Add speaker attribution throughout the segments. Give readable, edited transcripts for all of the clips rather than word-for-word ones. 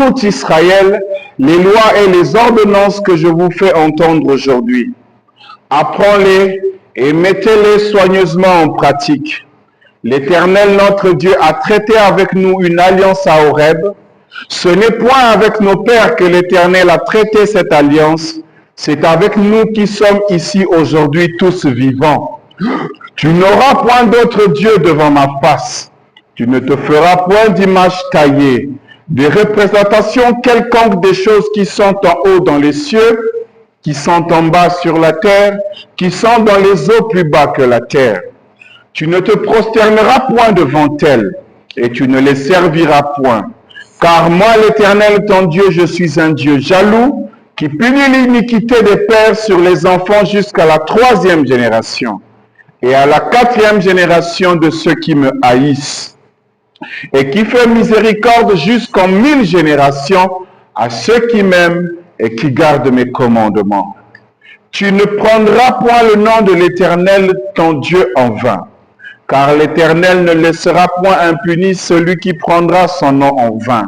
Speaker 1: tout Israël les lois et les ordonnances que je vous fais entendre aujourd'hui. Apprends-les et mettez-les soigneusement en pratique. L'Éternel notre Dieu a traité avec nous une alliance à Horeb. Ce n'est point avec nos pères que l'Éternel a traité cette alliance, c'est avec nous qui sommes ici aujourd'hui tous vivants. Tu n'auras point d'autre Dieu devant ma face. Tu ne te feras point d'image taillée, de représentation quelconque des choses qui sont en haut dans les cieux, qui sont en bas sur la terre, qui sont dans les eaux plus bas que la terre. Tu ne te prosterneras point devant elles, et tu ne les serviras point. Car moi, l'Éternel, ton Dieu, je suis un Dieu jaloux, qui punit l'iniquité des pères sur les enfants jusqu'à la 3e génération, et à la 4e génération de ceux qui me haïssent, et qui fait miséricorde jusqu'en 1000 générations à ceux qui m'aiment et qui gardent mes commandements. Tu ne prendras point le nom de l'Éternel, ton Dieu, en vain, car l'Éternel ne laissera point impuni celui qui prendra son nom en vain.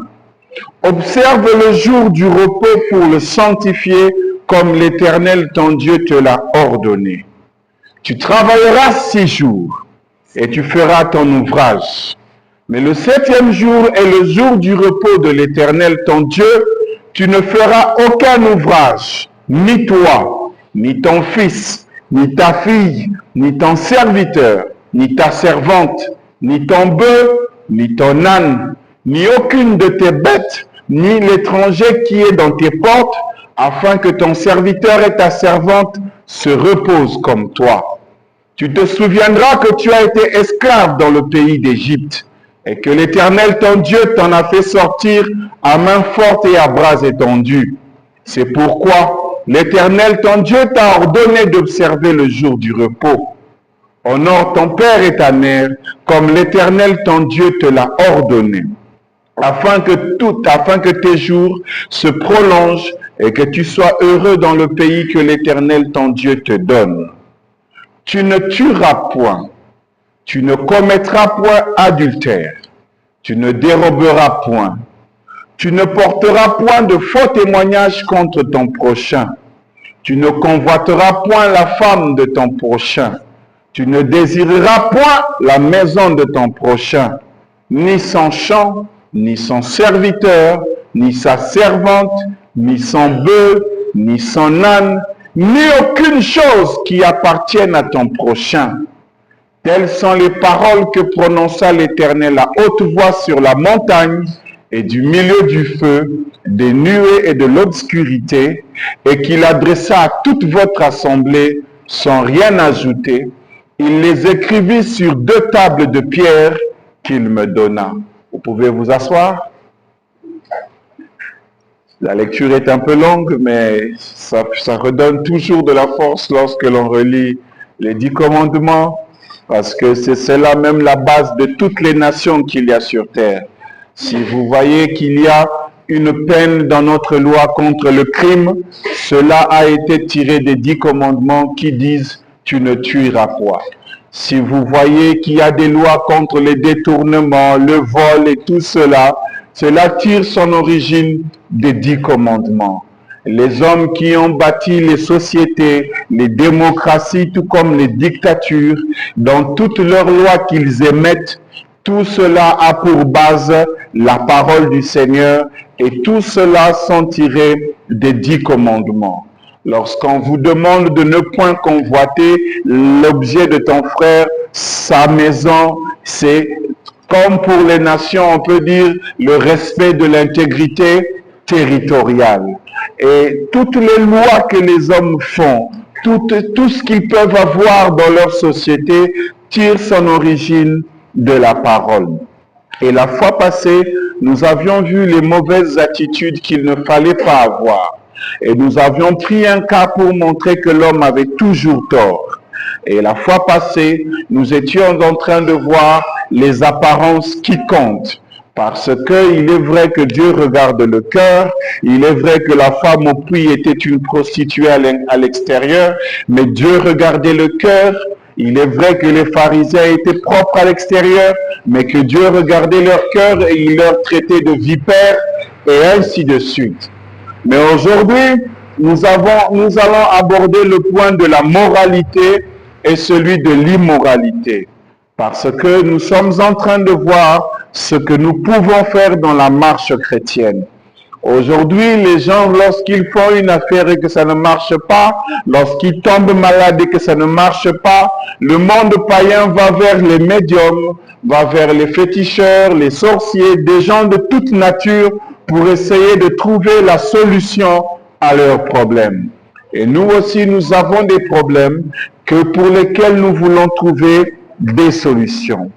Speaker 1: Observe le jour du repos pour le sanctifier, comme l'Éternel, ton Dieu, te l'a ordonné. Tu travailleras 6 jours, et tu feras ton ouvrage. Mais le 7e jour est le jour du repos de l'Éternel, ton Dieu. Tu ne feras aucun ouvrage, ni toi, ni ton fils, ni ta fille, ni ton serviteur, ni ta servante, ni ton bœuf, ni ton âne, ni aucune de tes bêtes, ni l'étranger qui est dans tes portes, afin que ton serviteur et ta servante se reposent comme toi. Tu te souviendras que tu as été esclave dans le pays d'Égypte, et que l'Éternel, ton Dieu, t'en a fait sortir à main forte et à bras étendus. C'est pourquoi l'Éternel, ton Dieu, t'a ordonné d'observer le jour du repos. Honore ton père et ta mère, comme l'Éternel, ton Dieu, te l'a ordonné, afin que tes jours se prolongent et que tu sois heureux dans le pays que l'Éternel, ton Dieu, te donne. Tu ne tueras point. Tu ne commettras point adultère, tu ne déroberas point, tu ne porteras point de faux témoignages contre ton prochain, tu ne convoiteras point la femme de ton prochain, tu ne désireras point la maison de ton prochain, ni son champ, ni son serviteur, ni sa servante, ni son bœuf, ni son âne, ni aucune chose qui appartienne à ton prochain. Telles sont les paroles que prononça l'Éternel à haute voix sur la montagne et du milieu du feu, des nuées et de l'obscurité, et qu'il adressa à toute votre assemblée sans rien ajouter. Il les écrivit sur 2 tables de pierre qu'il me donna. Vous pouvez vous asseoir. La lecture est un peu longue, mais ça redonne toujours de la force lorsque l'on relit les 10 commandements, parce que c'est cela même la base de toutes les nations qu'il y a sur terre. Si vous voyez qu'il y a une peine dans notre loi contre le crime, cela a été tiré des 10 commandements qui disent « tu ne tueras point ». Si vous voyez qu'il y a des lois contre les détournements, le vol et tout cela, cela tire son origine des 10 commandements. Les hommes qui ont bâti les sociétés, les démocraties, tout comme les dictatures, dans toutes leurs lois qu'ils émettent, tout cela a pour base la parole du Seigneur et tout cela sont tirés des 10 commandements. Lorsqu'on vous demande de ne point convoiter l'objet de ton frère, sa maison, c'est comme pour les nations, on peut dire le respect de l'intégrité territoriale. Et toutes les lois que les hommes font, tout ce qu'ils peuvent avoir dans leur société tire son origine de la parole. Et la fois passée, nous avions vu les mauvaises attitudes qu'il ne fallait pas avoir. Et nous avions pris un cas pour montrer que l'homme avait toujours tort. Et la fois passée, nous étions en train de voir les apparences qui comptent. Parce qu'il est vrai que Dieu regarde le cœur, il est vrai que la femme au puits était une prostituée à l'extérieur, mais Dieu regardait le cœur. Il est vrai que les pharisiens étaient propres à l'extérieur, mais que Dieu regardait leur cœur et il leur traitait de vipères. et ainsi de suite. Mais aujourd'hui, nous allons aborder le point de la moralité et celui de l'immoralité. Parce que nous sommes en train de voir ce que nous pouvons faire dans la marche chrétienne. Aujourd'hui, les gens, lorsqu'ils font une affaire et que ça ne marche pas, lorsqu'ils tombent malades et que ça ne marche pas, le monde païen va vers les médiums, va vers les féticheurs, les sorciers, des gens de toute nature pour essayer de trouver la solution à leurs problèmes. Et nous aussi, nous avons des problèmes pour lesquels nous voulons trouver des solutions.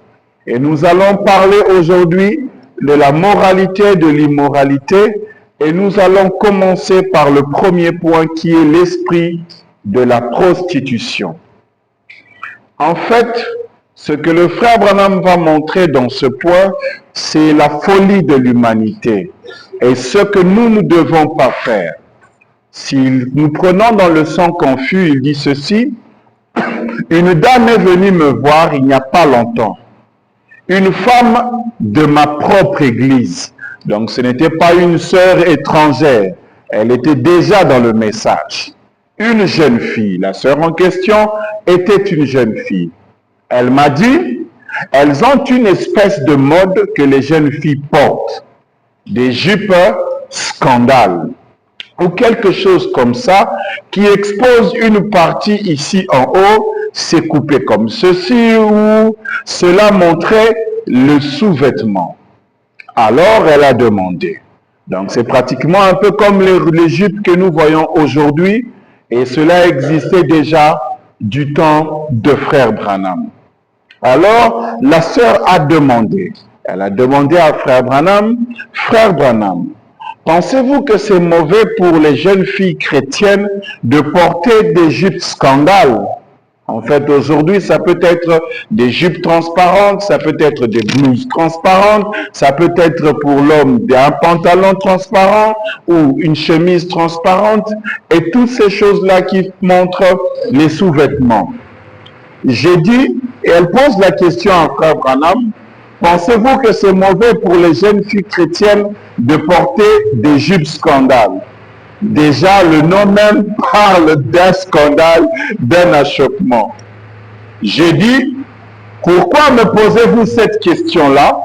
Speaker 1: Et nous allons parler aujourd'hui de la moralité, de l'immoralité, et nous allons commencer par le premier point qui est l'esprit de la prostitution. En fait, ce que le frère Branham va montrer dans ce point, c'est la folie de l'humanité et ce que nous ne devons pas faire. Si nous prenons dans le sang confus, il dit ceci: une dame est venue me voir il n'y a pas longtemps, une femme de ma propre église. Donc ce n'était pas une sœur étrangère, elle était déjà dans le message. Une jeune fille, la sœur en question était une jeune fille. Elle m'a dit, elles ont une espèce de mode que les jeunes filles portent, des jupes scandales, ou quelque chose comme ça, qui expose une partie ici en haut, c'est coupé comme ceci, ou cela montrait le sous-vêtement. Alors elle a demandé. Donc c'est pratiquement un peu comme les jupes que nous voyons aujourd'hui, et cela existait déjà du temps de frère Branham. Alors la sœur a demandé. Elle a demandé à frère Branham, pensez-vous que c'est mauvais pour les jeunes filles chrétiennes de porter des jupes scandales? En fait, aujourd'hui, ça peut être des jupes transparentes, ça peut être des blouses transparentes, ça peut être pour l'homme un pantalon transparent ou une chemise transparente, et toutes ces choses-là qui montrent les sous-vêtements. J'ai dit, et elle pose la question à frère Branham, pensez-vous que c'est mauvais pour les jeunes filles chrétiennes de porter des jupes scandales? Déjà, le nom même parle d'un scandale, d'un achoppement. J'ai dit, pourquoi me posez-vous cette question-là?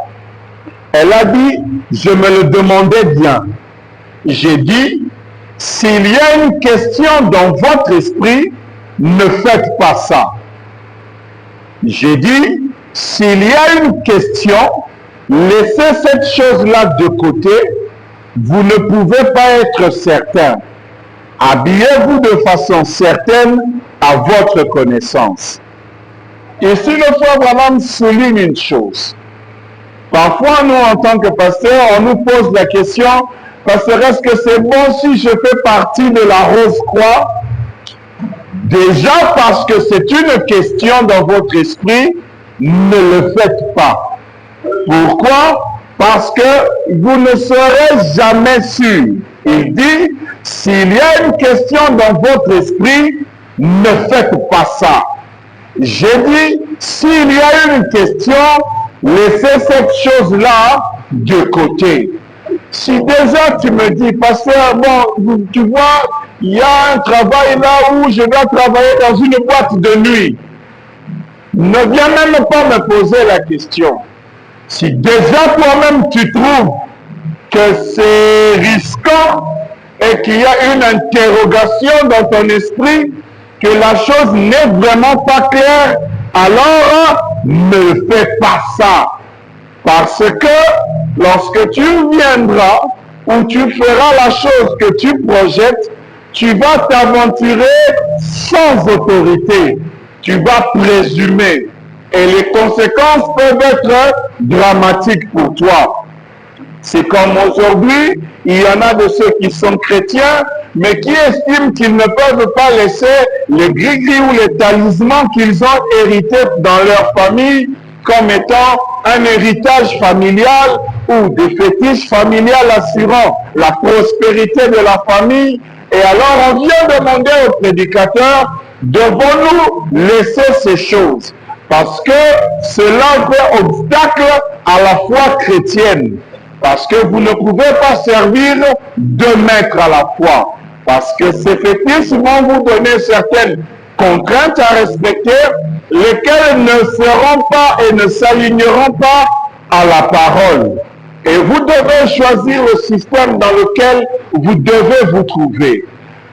Speaker 1: Elle a dit, je me le demandais bien. J'ai dit, s'il y a une question dans votre esprit, ne faites pas ça. J'ai dit, s'il y a une question, laissez cette chose-là de côté. Vous ne pouvez pas être certain. Habillez-vous de façon certaine à votre connaissance. Ici, le frère Branham souligne une chose. Parfois, nous, en tant que pasteur, on nous pose la question, pasteur, est-ce que c'est bon si je fais partie de la Rose-Croix? Déjà, parce que c'est une question dans votre esprit, ne le faites pas. Pourquoi? Parce que vous ne serez jamais sûr. Il dit, s'il y a une question dans votre esprit, ne faites pas ça. J'ai dit, s'il y a une question, laissez cette chose-là de côté. Si déjà tu me dis, pasteur, bon, tu vois, il y a un travail là où je dois travailler dans une boîte de nuit, ne viens même pas me poser la question. Si déjà toi-même tu trouves que c'est risquant et qu'il y a une interrogation dans ton esprit, que la chose n'est vraiment pas claire, alors ne fais pas ça. Parce que lorsque tu viendras ou tu feras la chose que tu projettes, tu vas t'aventurer sans autorité. Tu vas présumer. Et les conséquences peuvent être dramatiques pour toi. C'est comme aujourd'hui, il y en a de ceux qui sont chrétiens, mais qui estiment qu'ils ne peuvent pas laisser les gris-gris ou les talismans qu'ils ont hérités dans leur famille comme étant un héritage familial ou des fétiches familiales assurant la prospérité de la famille. Et alors on vient demander au prédicateur, devons-nous laisser ces choses? Parce que cela fait obstacle à la foi chrétienne. Parce que vous ne pouvez pas servir deux maîtres à la fois. Parce que ces fétiches vont vous donner certaines contraintes à respecter, lesquelles ne seront pas et ne s'aligneront pas à la parole. Et vous devez choisir le système dans lequel vous devez vous trouver.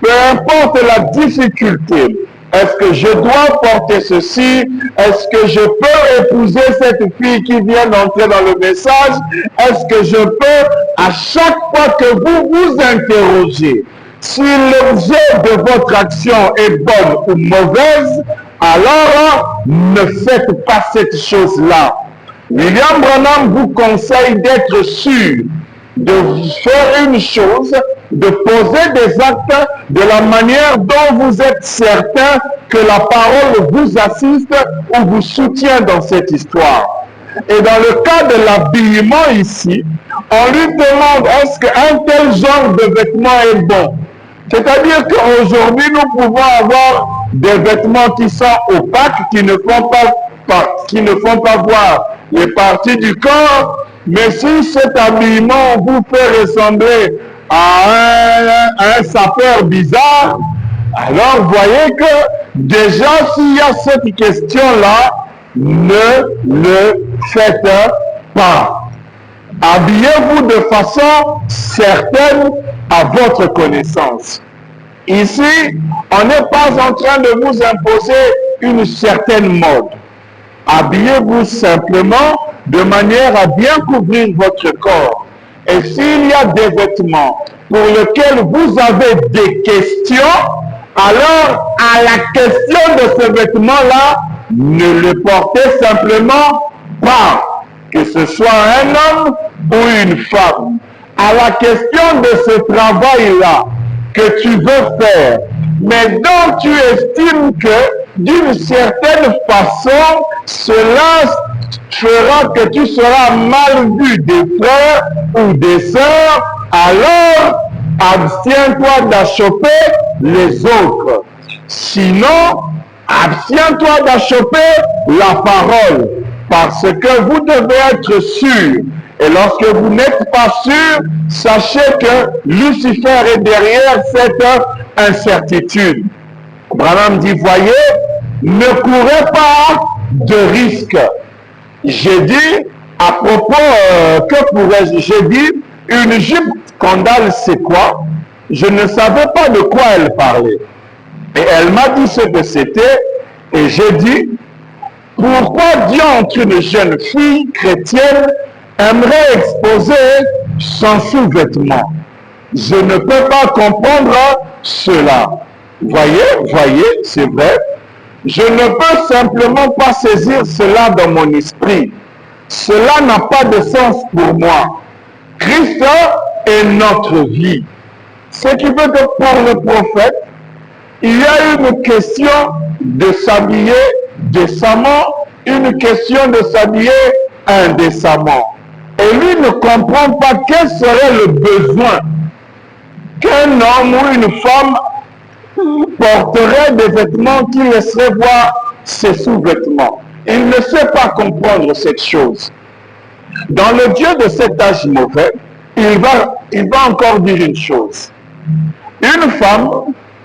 Speaker 1: Peu importe la difficulté, est-ce que je dois porter ceci? Est-ce que je peux épouser cette fille qui vient d'entrer dans le message? Est-ce que je peux, à chaque fois que vous vous interrogez, si l'objet de votre action est bonne ou mauvaise, alors ne faites pas cette chose-là. William Branham vous conseille d'être sûr de faire une chose, de poser des actes de la manière dont vous êtes certain que la parole vous assiste ou vous soutient dans cette histoire. Et dans le cas de l'habillement ici, on lui demande est-ce qu'un tel genre de vêtement est bon? C'est-à-dire qu'aujourd'hui, nous pouvons avoir des vêtements qui sont opaques, qui ne font pas voir les parties du corps, mais si cet habillement vous fait ressembler à un sapeur bizarre, alors voyez que déjà s'il y a cette question-là, ne le faites pas. Habillez-vous de façon certaine à votre connaissance. Ici, on n'est pas en train de vous imposer une certaine mode. Habillez-vous simplement de manière à bien couvrir votre corps. Et s'il y a des vêtements pour lesquels vous avez des questions, alors à la question de ce vêtement-là, ne le portez simplement pas. Que ce soit un homme ou une femme. À la question de ce travail-là que tu veux faire, mais dont tu estimes que d'une certaine façon, cela fera que tu seras mal vu des frères ou des sœurs, alors abstiens-toi d'achoper les autres. Sinon, abstiens-toi d'achoper la parole, parce que vous devez être sûr. Et lorsque vous n'êtes pas sûr, sachez que Lucifer est derrière cette incertitude. Branham dit, voyez, ne courez pas de risque. J'ai dit, à propos, que pourrais-je? J'ai dit, une jupe scandale, c'est quoi? Je ne savais pas de quoi elle parlait. Et elle m'a dit ce que c'était, et j'ai dit, pourquoi diantre une jeune fille chrétienne aimerait exposer son sous-vêtement? Je ne peux pas comprendre cela. Voyez, c'est vrai. Je ne peux simplement pas saisir cela dans mon esprit. Cela n'a pas de sens pour moi. Christ est notre vie. Ce qui veut que pour le prophète, il y a une question de s'habiller décemment, une question de s'habiller indécemment. Et lui ne comprend pas quel serait le besoin qu'un homme ou une femme porterait des vêtements qui laisseraient voir ses sous-vêtements. Il ne sait pas comprendre cette chose. Dans le Dieu de cet âge mauvais, il va encore dire une chose. Une femme,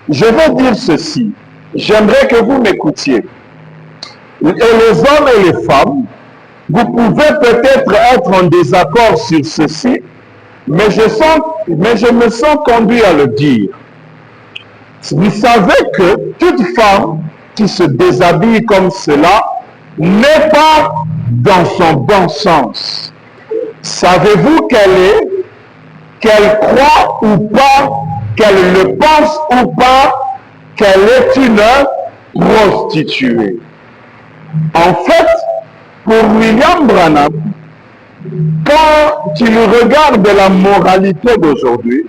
Speaker 1: je vais dire ceci, j'aimerais que vous m'écoutiez. Et les hommes et les femmes, vous pouvez peut-être être en désaccord sur ceci, mais je me sens conduit à le dire. Vous savez que toute femme qui se déshabille comme cela n'est pas dans son bon sens. Savez-vous qu'elle croit ou pas, qu'elle le pense ou pas, qu'elle est une prostituée? En fait, pour William Branham, quand il regarde la moralité d'aujourd'hui,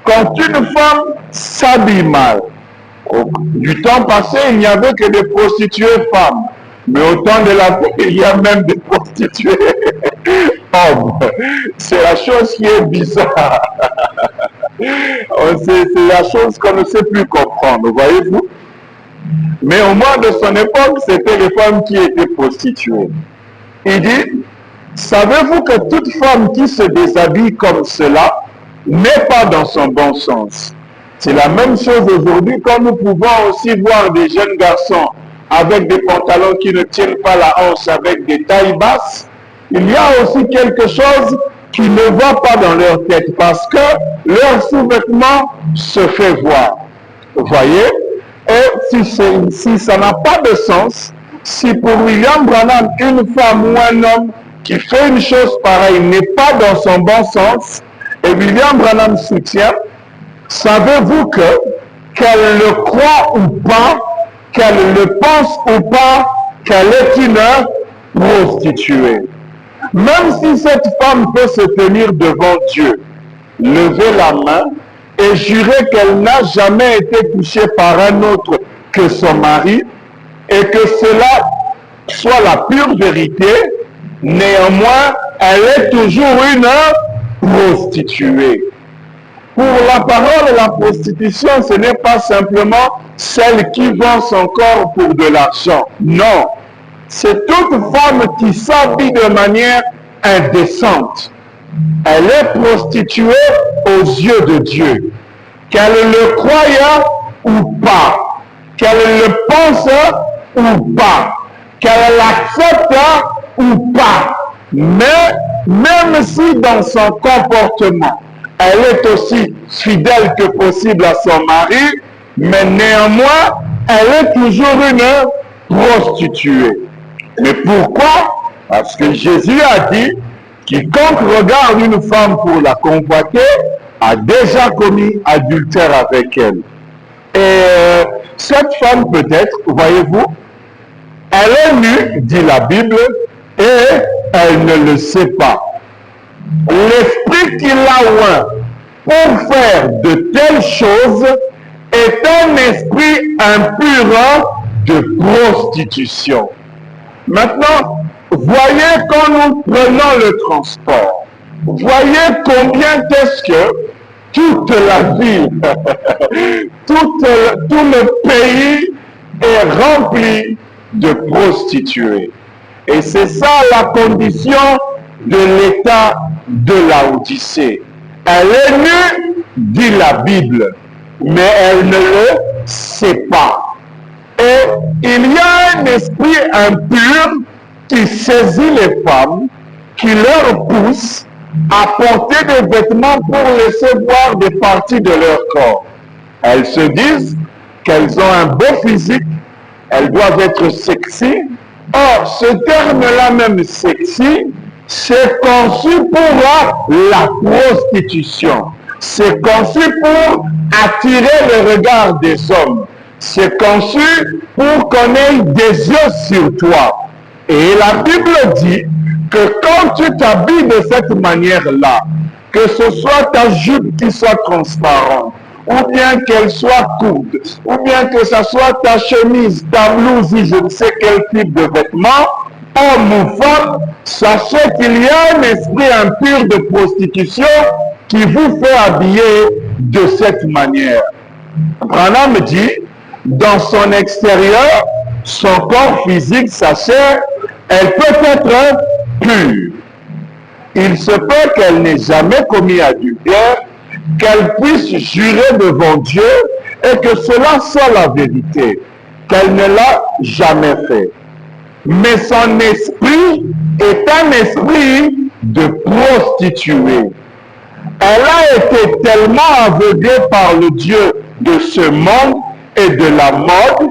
Speaker 1: quand une femme s'habille mal, du temps passé, il n'y avait que des prostituées femmes. Mais au temps de la paix, il y a même des prostituées hommes. C'est la chose qui est bizarre. C'est la chose qu'on ne sait plus comprendre, voyez-vous. Mais au moins de son époque, c'était les femmes qui étaient prostituées. Il dit, Savez-vous que toute femme qui se déshabille comme cela n'est pas dans son bon sens? C'est la même chose aujourd'hui quand nous pouvons aussi voir des jeunes garçons avec des pantalons qui ne tiennent pas la hanche, avec des tailles basses. Il y a aussi quelque chose qui ne va pas dans leur tête parce que leur sous-vêtement se fait voir. Vous voyez? Et si ça n'a pas de sens, si pour William Branham, une femme ou un homme qui fait une chose pareille n'est pas dans son bon sens, et William Branham soutient, savez-vous qu'elle le croit ou pas, qu'elle le pense ou pas, qu'elle est une prostituée. Même si cette femme peut se tenir devant Dieu, lever la main et jurer qu'elle n'a jamais été touchée par un autre que son mari, et que cela soit la pure vérité, néanmoins, elle est toujours une prostituée. Pour la parole, la prostitution, ce n'est pas simplement celle qui vend son corps pour de l'argent. Non, c'est toute femme qui s'habille de manière indécente. Elle est prostituée aux yeux de Dieu. Qu'elle le croie ou pas, qu'elle le pense ou pas, qu'elle l'accepte ou pas. Mais même si dans son comportement, elle est aussi fidèle que possible à son mari, mais néanmoins, elle est toujours une prostituée. Mais pourquoi? Parce que Jésus a dit, quiconque regarde une femme pour la convoiter a déjà commis adultère avec elle. Et cette femme peut-être, voyez-vous, elle est nue, dit la Bible, et elle ne le sait pas. L'esprit qui l'a oint pour faire de telles choses est un esprit impur de prostitution. Maintenant, voyez quand nous prenons le transport, voyez combien est-ce que toute la ville, tout le pays est rempli de prostituées. Et c'est ça la condition de l'état de Laodicée. Elle est nue, dit la Bible, mais elle ne le sait pas. Et il y a un esprit impur qui saisit les femmes, qui leur pousse à porter des vêtements pour laisser voir des parties de leur corps. Elles se disent qu'elles ont un beau physique, elles doivent être sexy. Or, ce terme-là même sexy, c'est conçu pour la prostitution. C'est conçu pour attirer le regard des hommes. C'est conçu pour qu'on ait des yeux sur toi. Et la Bible dit que quand tu t'habilles de cette manière-là, que ce soit ta jupe qui soit transparente, ou bien qu'elle soit courte, ou bien que ce soit ta chemise, ta blouse, je ne sais quel type de vêtement, homme ou femme, sachez qu'il y a un esprit impur de prostitution qui vous fait habiller de cette manière. Branham dit, dans son extérieur, son corps physique, sa chair, elle peut être pure. Il se peut qu'elle n'ait jamais commis adultère, qu'elle puisse jurer devant Dieu et que cela soit la vérité, qu'elle ne l'a jamais fait. Mais son esprit est un esprit de prostituée. Elle a été tellement aveuglée par le Dieu de ce monde et de la mode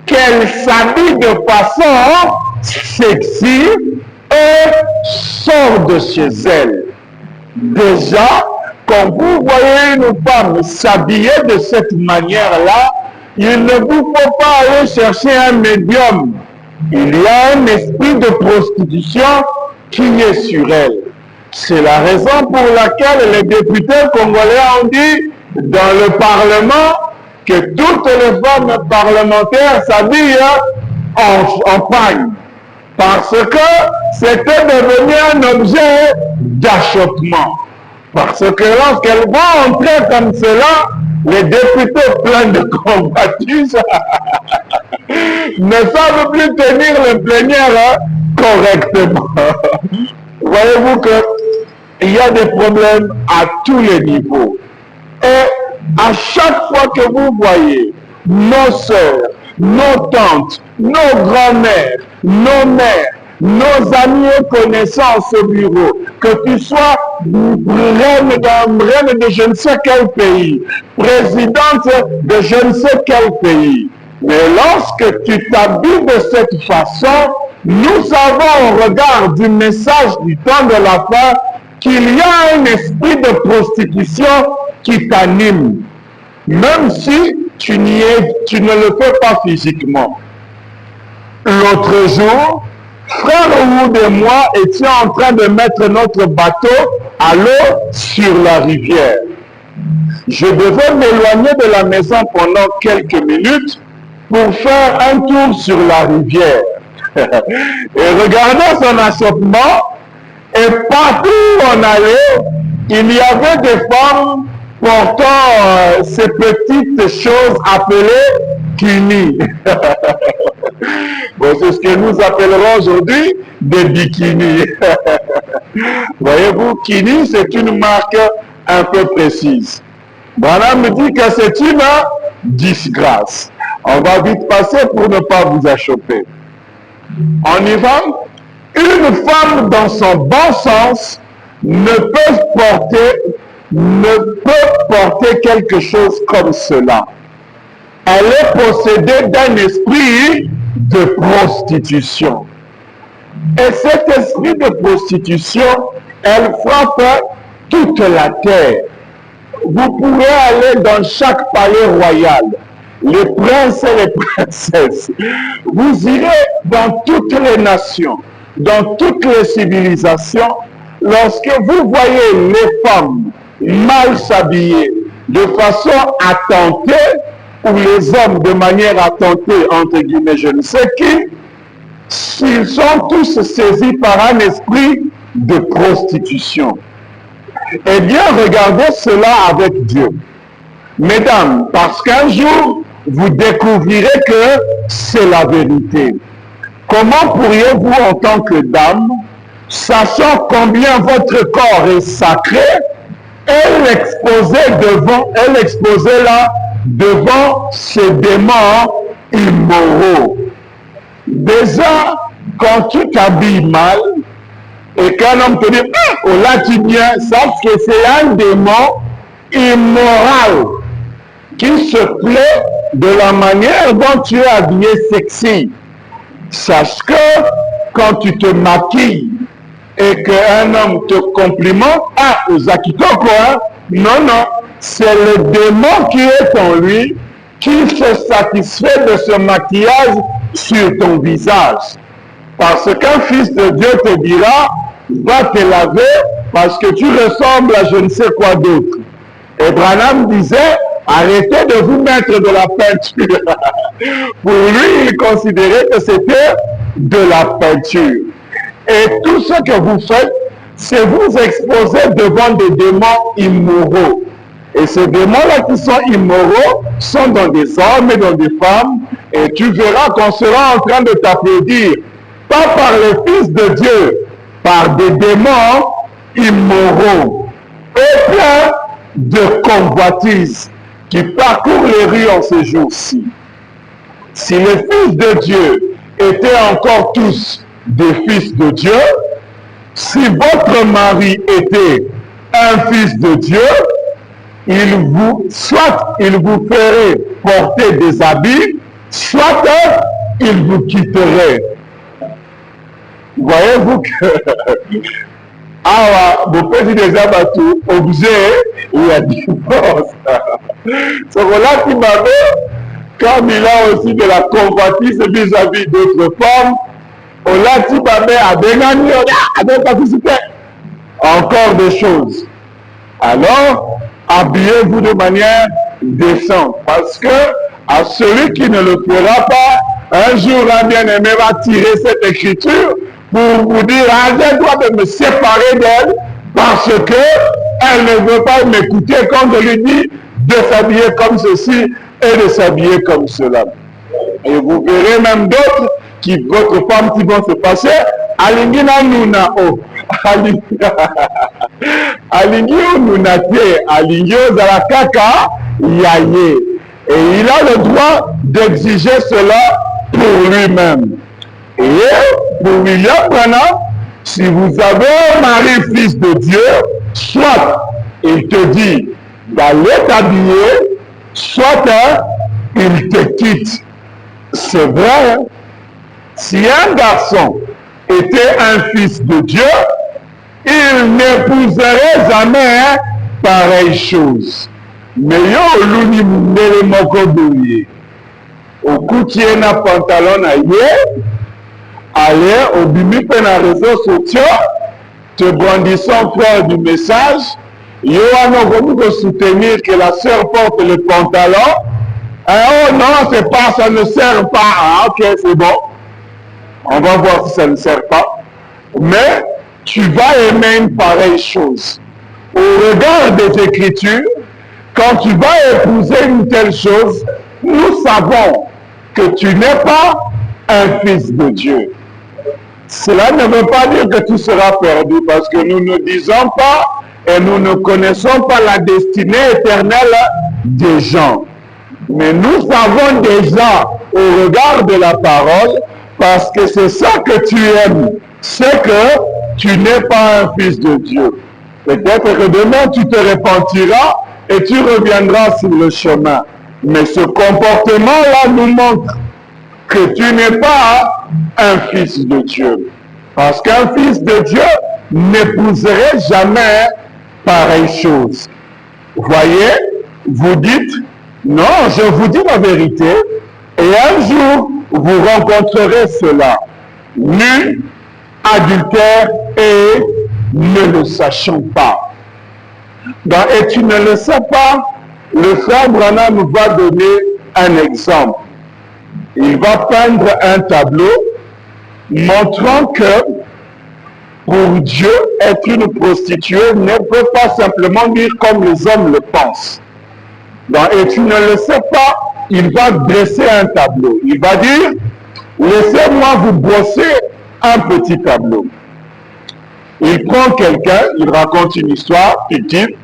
Speaker 1: qu'elle s'habille de façon sexy et sort de chez elle. Déjà, quand vous voyez une femme s'habiller de cette manière-là, il ne vous faut pas aller chercher un médium. Il y a un esprit de prostitution qui est sur elle. C'est la raison pour laquelle les députés congolais ont dit dans le Parlement que toutes les femmes parlementaires s'habillent en pagne. Parce que c'était devenu un objet d'achoppement. Parce que lorsqu'elles vont entrer comme cela, les députés pleins de convoitise ne savent plus tenir le plénière correctement. Voyez-vous qu'il y a des problèmes à tous les niveaux. Et à chaque fois que vous voyez nos sœurs, nos tantes, nos grands-mères, nos mères, nos amis et connaissances au bureau, que tu sois reine de je ne sais quel pays, présidente de je ne sais quel pays, mais lorsque tu t'habilles de cette façon, nous avons au regard du message du temps de la fin qu'il y a un esprit de prostitution qui t'anime, même si tu ne le fais pas physiquement. L'autre jour, frère Wood et moi étions en train de mettre notre bateau à l'eau sur la rivière. Je devais m'éloigner de la maison pendant quelques minutes pour faire un tour sur la rivière. Et regardant son achoppement, et partout où on allait, il y avait des femmes portant ces petites choses appelées kinis. Bon, c'est ce que nous appellerons aujourd'hui des bikinis. Voyez-vous, kini, c'est une marque un peu précise. Branham me dit que c'est une disgrâce. On va vite passer pour ne pas vous achopper. On y va. Une femme dans son bon sens ne peut porter quelque chose comme cela. Elle est possédée d'un esprit de prostitution. Et cet esprit de prostitution, elle frappe toute la terre. Vous pouvez aller dans chaque palais royal, les princes et les princesses. Vous irez dans toutes les nations, dans toutes les civilisations. Lorsque vous voyez les femmes mal s'habiller de façon attentée, ou les hommes de manière attentée, entre guillemets, je ne sais qui, ils sont tous saisis par un esprit de prostitution. Eh bien, regardez cela avec Dieu. Mesdames, parce qu'un jour, vous découvrirez que c'est la vérité. Comment pourriez-vous, en tant que dame, sachant combien votre corps est sacré, et l'exposer là devant ces démons immoraux? Déjà, quand tu t'habilles mal, et qu'un homme te dit, oh là tu viens, sache que c'est un démon immoral qui se plaît de la manière dont tu es habillé sexy. Sache que quand tu te maquilles et qu'un homme te complimente, ah, Zakito quoi, non, non, c'est le démon qui est en lui qui se satisfait de ce maquillage sur ton visage. Parce qu'un fils de Dieu te dira, va te laver parce que tu ressembles à je ne sais quoi d'autre. Et Branham disait, arrêtez de vous mettre de la peinture. Pour lui, il considérait que c'était de la peinture. Et tout ce que vous faites, c'est vous exposer devant des démons immoraux. Et ces démons-là qui sont immoraux sont dans des hommes et dans des femmes. Et tu verras qu'on sera en train de t'applaudir. Pas par les fils de Dieu, par des démons immoraux. Et plein de convoitises qui parcourent les rues en ces jours-ci. Si les fils de Dieu étaient encore tous des fils de Dieu, si votre mari était un fils de Dieu, soit il vous ferait porter des habits, soit il vous quitterait. Voyez-vous que vous faites des abattus, objet, il y a divorce. Ce là qui m'avait, comme il a aussi de la convoitise vis-à-vis d'autres femmes, on l'a dit, encore des choses. Alors, habillez-vous de manière décente, parce que à celui qui ne le fera pas, un jour un bien-aimé va tirer cette écriture pour vous dire, je dois me séparer d'elle parce que elle ne veut pas m'écouter quand je lui dis de s'habiller comme ceci et de s'habiller comme cela. Et vous verrez même d'autres, votre femme qui vont se passer, Alingina Nuna O. alingi onuna te, alingi ozala kaka yaye. Et il a le droit d'exiger cela pour lui-même. Et pour William Branham, si vous avez un mari fils de Dieu, soit il te dit d'aller t'habiller, soit il te quitte. C'est vrai, si un garçon était un fils de Dieu, il n'épouserait jamais pareille chose. Mais yo luni mundele moko boye. Okutie na pantalon na ye, allez au bimi pe na réseaux sociaux, te brandissant frère du message, yo anokomi soutenir que la sœur porte le pantalon. Oh non, c'est pas, ça ne sert pas. Ah, ok, c'est bon. On va voir si ça ne sert pas. Mais tu vas aimer une pareille chose. Au regard des Écritures, quand tu vas épouser une telle chose, nous savons que tu n'es pas un fils de Dieu. Cela ne veut pas dire que tu seras perdu, parce que nous ne disons pas et nous ne connaissons pas la destinée éternelle des gens. Mais nous savons déjà, au regard de la parole, parce que c'est ça que tu aimes, c'est que tu n'es pas un fils de Dieu. Peut-être que demain tu te repentiras et tu reviendras sur le chemin. Mais ce comportement-là nous montre que tu n'es pas un fils de Dieu. Parce qu'un fils de Dieu n'épouserait jamais pareille chose. Voyez, vous dites, non, je vous dis la vérité, et un jour, vous rencontrerez cela. Nu, adultère, et ne le sachant pas. Et tu ne le sais pas, le frère Branham va donner un exemple. Il va peindre un tableau montrant que pour Dieu, être une prostituée ne peut pas simplement dire comme les hommes le pensent. Et tu ne le sais pas, il va dresser un tableau. Il va dire, laissez-moi vous brosser un petit tableau. Il prend quelqu'un, il raconte une histoire, il dit,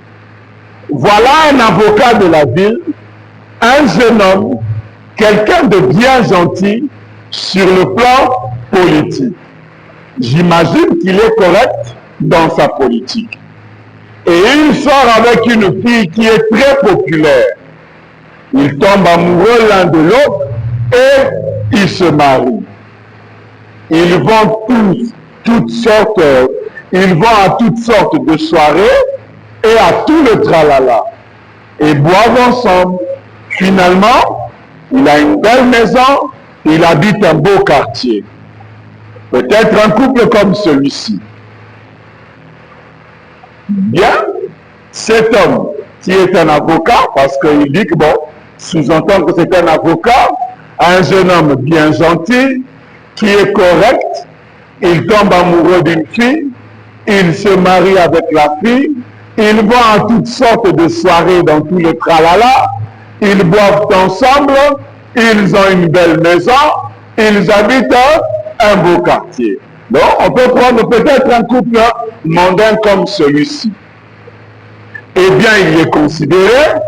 Speaker 1: voilà un avocat de la ville, un jeune homme, quelqu'un de bien gentil sur le plan politique. J'imagine qu'il est correct dans sa politique. Et il sort avec une fille qui est très populaire. Ils tombent amoureux l'un de l'autre et ils se marient. Ils vont à toutes sortes de soirées et à tout le tralala. Et boivent ensemble. Finalement, il a une belle maison, il habite un beau quartier. Peut-être un couple comme celui-ci. Bien, cet homme qui est un avocat, parce qu'il dit que bon, sous-entend que c'est un avocat, un jeune homme bien gentil, qui est correct, il tombe amoureux d'une fille, il se marie avec la fille, ils vont à toutes sortes de soirées dans tout le tralala, ils boivent ensemble, ils ont une belle maison, ils habitent un beau quartier. Donc, on peut prendre peut-être un couple mondain comme celui-ci. Eh bien, il est considéré,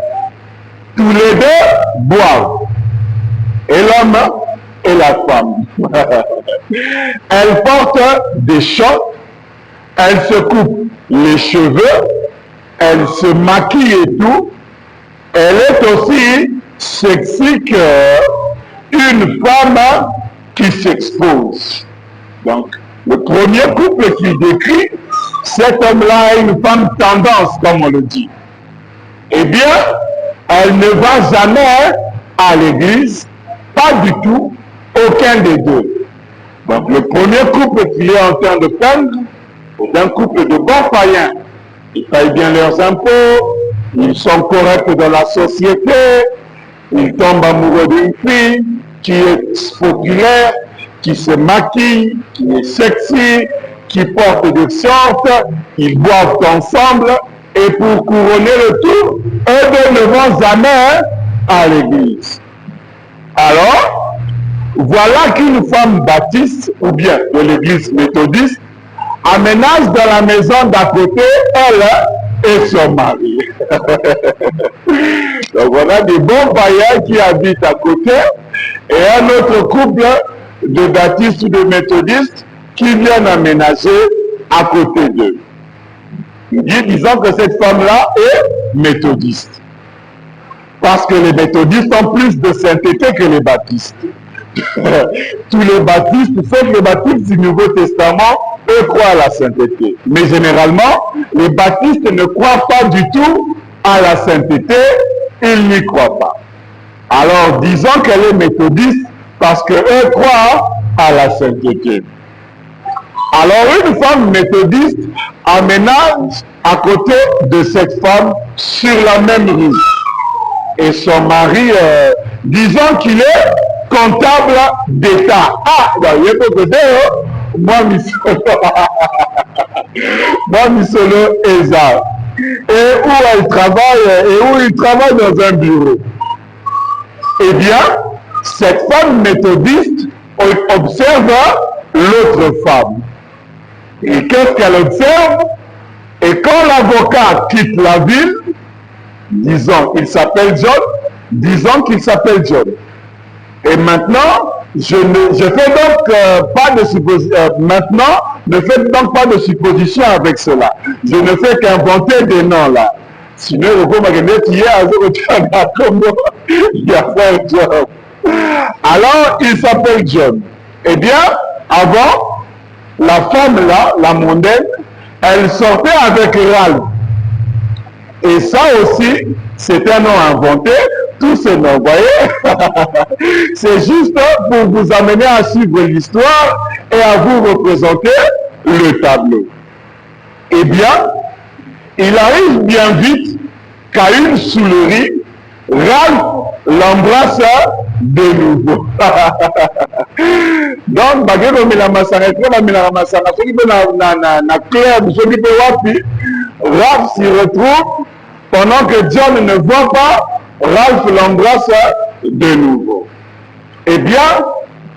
Speaker 1: tous les deux boivent. Et l'homme et la femme. Elle porte des shorts, elle se coupe les cheveux, elle se maquille et tout. Elle est aussi sexy qu'une femme qui s'expose. Donc, le premier couple qu'il décrit, cet homme-là a une femme tendance, comme on le dit. Eh bien, elle ne va jamais à l'église, pas du tout, aucun des deux. Donc, le premier couple qu'il est en train de peindre, c'est un couple de bons païens. Ils payent bien leurs impôts, ils sont corrects dans la société, ils tombent amoureux d'une fille qui est populaire, qui se maquille, qui est sexy, qui porte des sortes, ils boivent ensemble et pour couronner le tout, eux deux ne vont jamais à l'église. Alors, voilà qu'une femme baptiste ou bien de l'église méthodiste aménage dans la maison d'à côté, elle et son mari. Donc on a des bons païens qui habitent à côté et un autre couple de baptistes ou de méthodistes qui viennent aménager à côté d'eux. Disons que cette femme-là est méthodiste. Parce que les méthodistes ont plus de sainteté que les baptistes. Tous les baptistes, sauf les baptistes du Nouveau Testament, eux croient à la sainteté. Mais généralement, les baptistes ne croient pas du tout à la sainteté, ils n'y croient pas. Alors, disons qu'elle est méthodiste parce qu'eux croient à la sainteté. Alors, une femme méthodiste aménage à côté de cette femme sur la même rue. Et son mari, disons qu'il est comptable d'État. Ah, il y a beaucoup de moi, Misolo Eza. Et où elle travaille, et où il travaille dans un bureau. Eh bien, cette femme méthodiste observe l'autre femme. Et qu'est-ce qu'elle observe? Et quand l'avocat quitte la ville, disons qu'il s'appelle John, disons qu'il s'appelle John. Et maintenant, je fais donc pas de supposition. Maintenant, ne faites donc pas de supposition avec cela. Je ne fais qu'inventer des noms là. Sinon, alors, il s'appelle John. Eh bien, avant, la femme là, la mondaine, elle sortait avec Ralph. Et ça aussi, c'est un nom inventé. Tous ces noms, vous voyez. C'est juste pour vous amener à suivre l'histoire et à vous représenter le tableau. Eh bien, il arrive bien vite qu'à une soulerie, Ralph l'embrasse de nouveau. Donc, Ralph s'y retrouve pendant que John ne voit pas, Ralph l'embrasse de nouveau. Eh bien,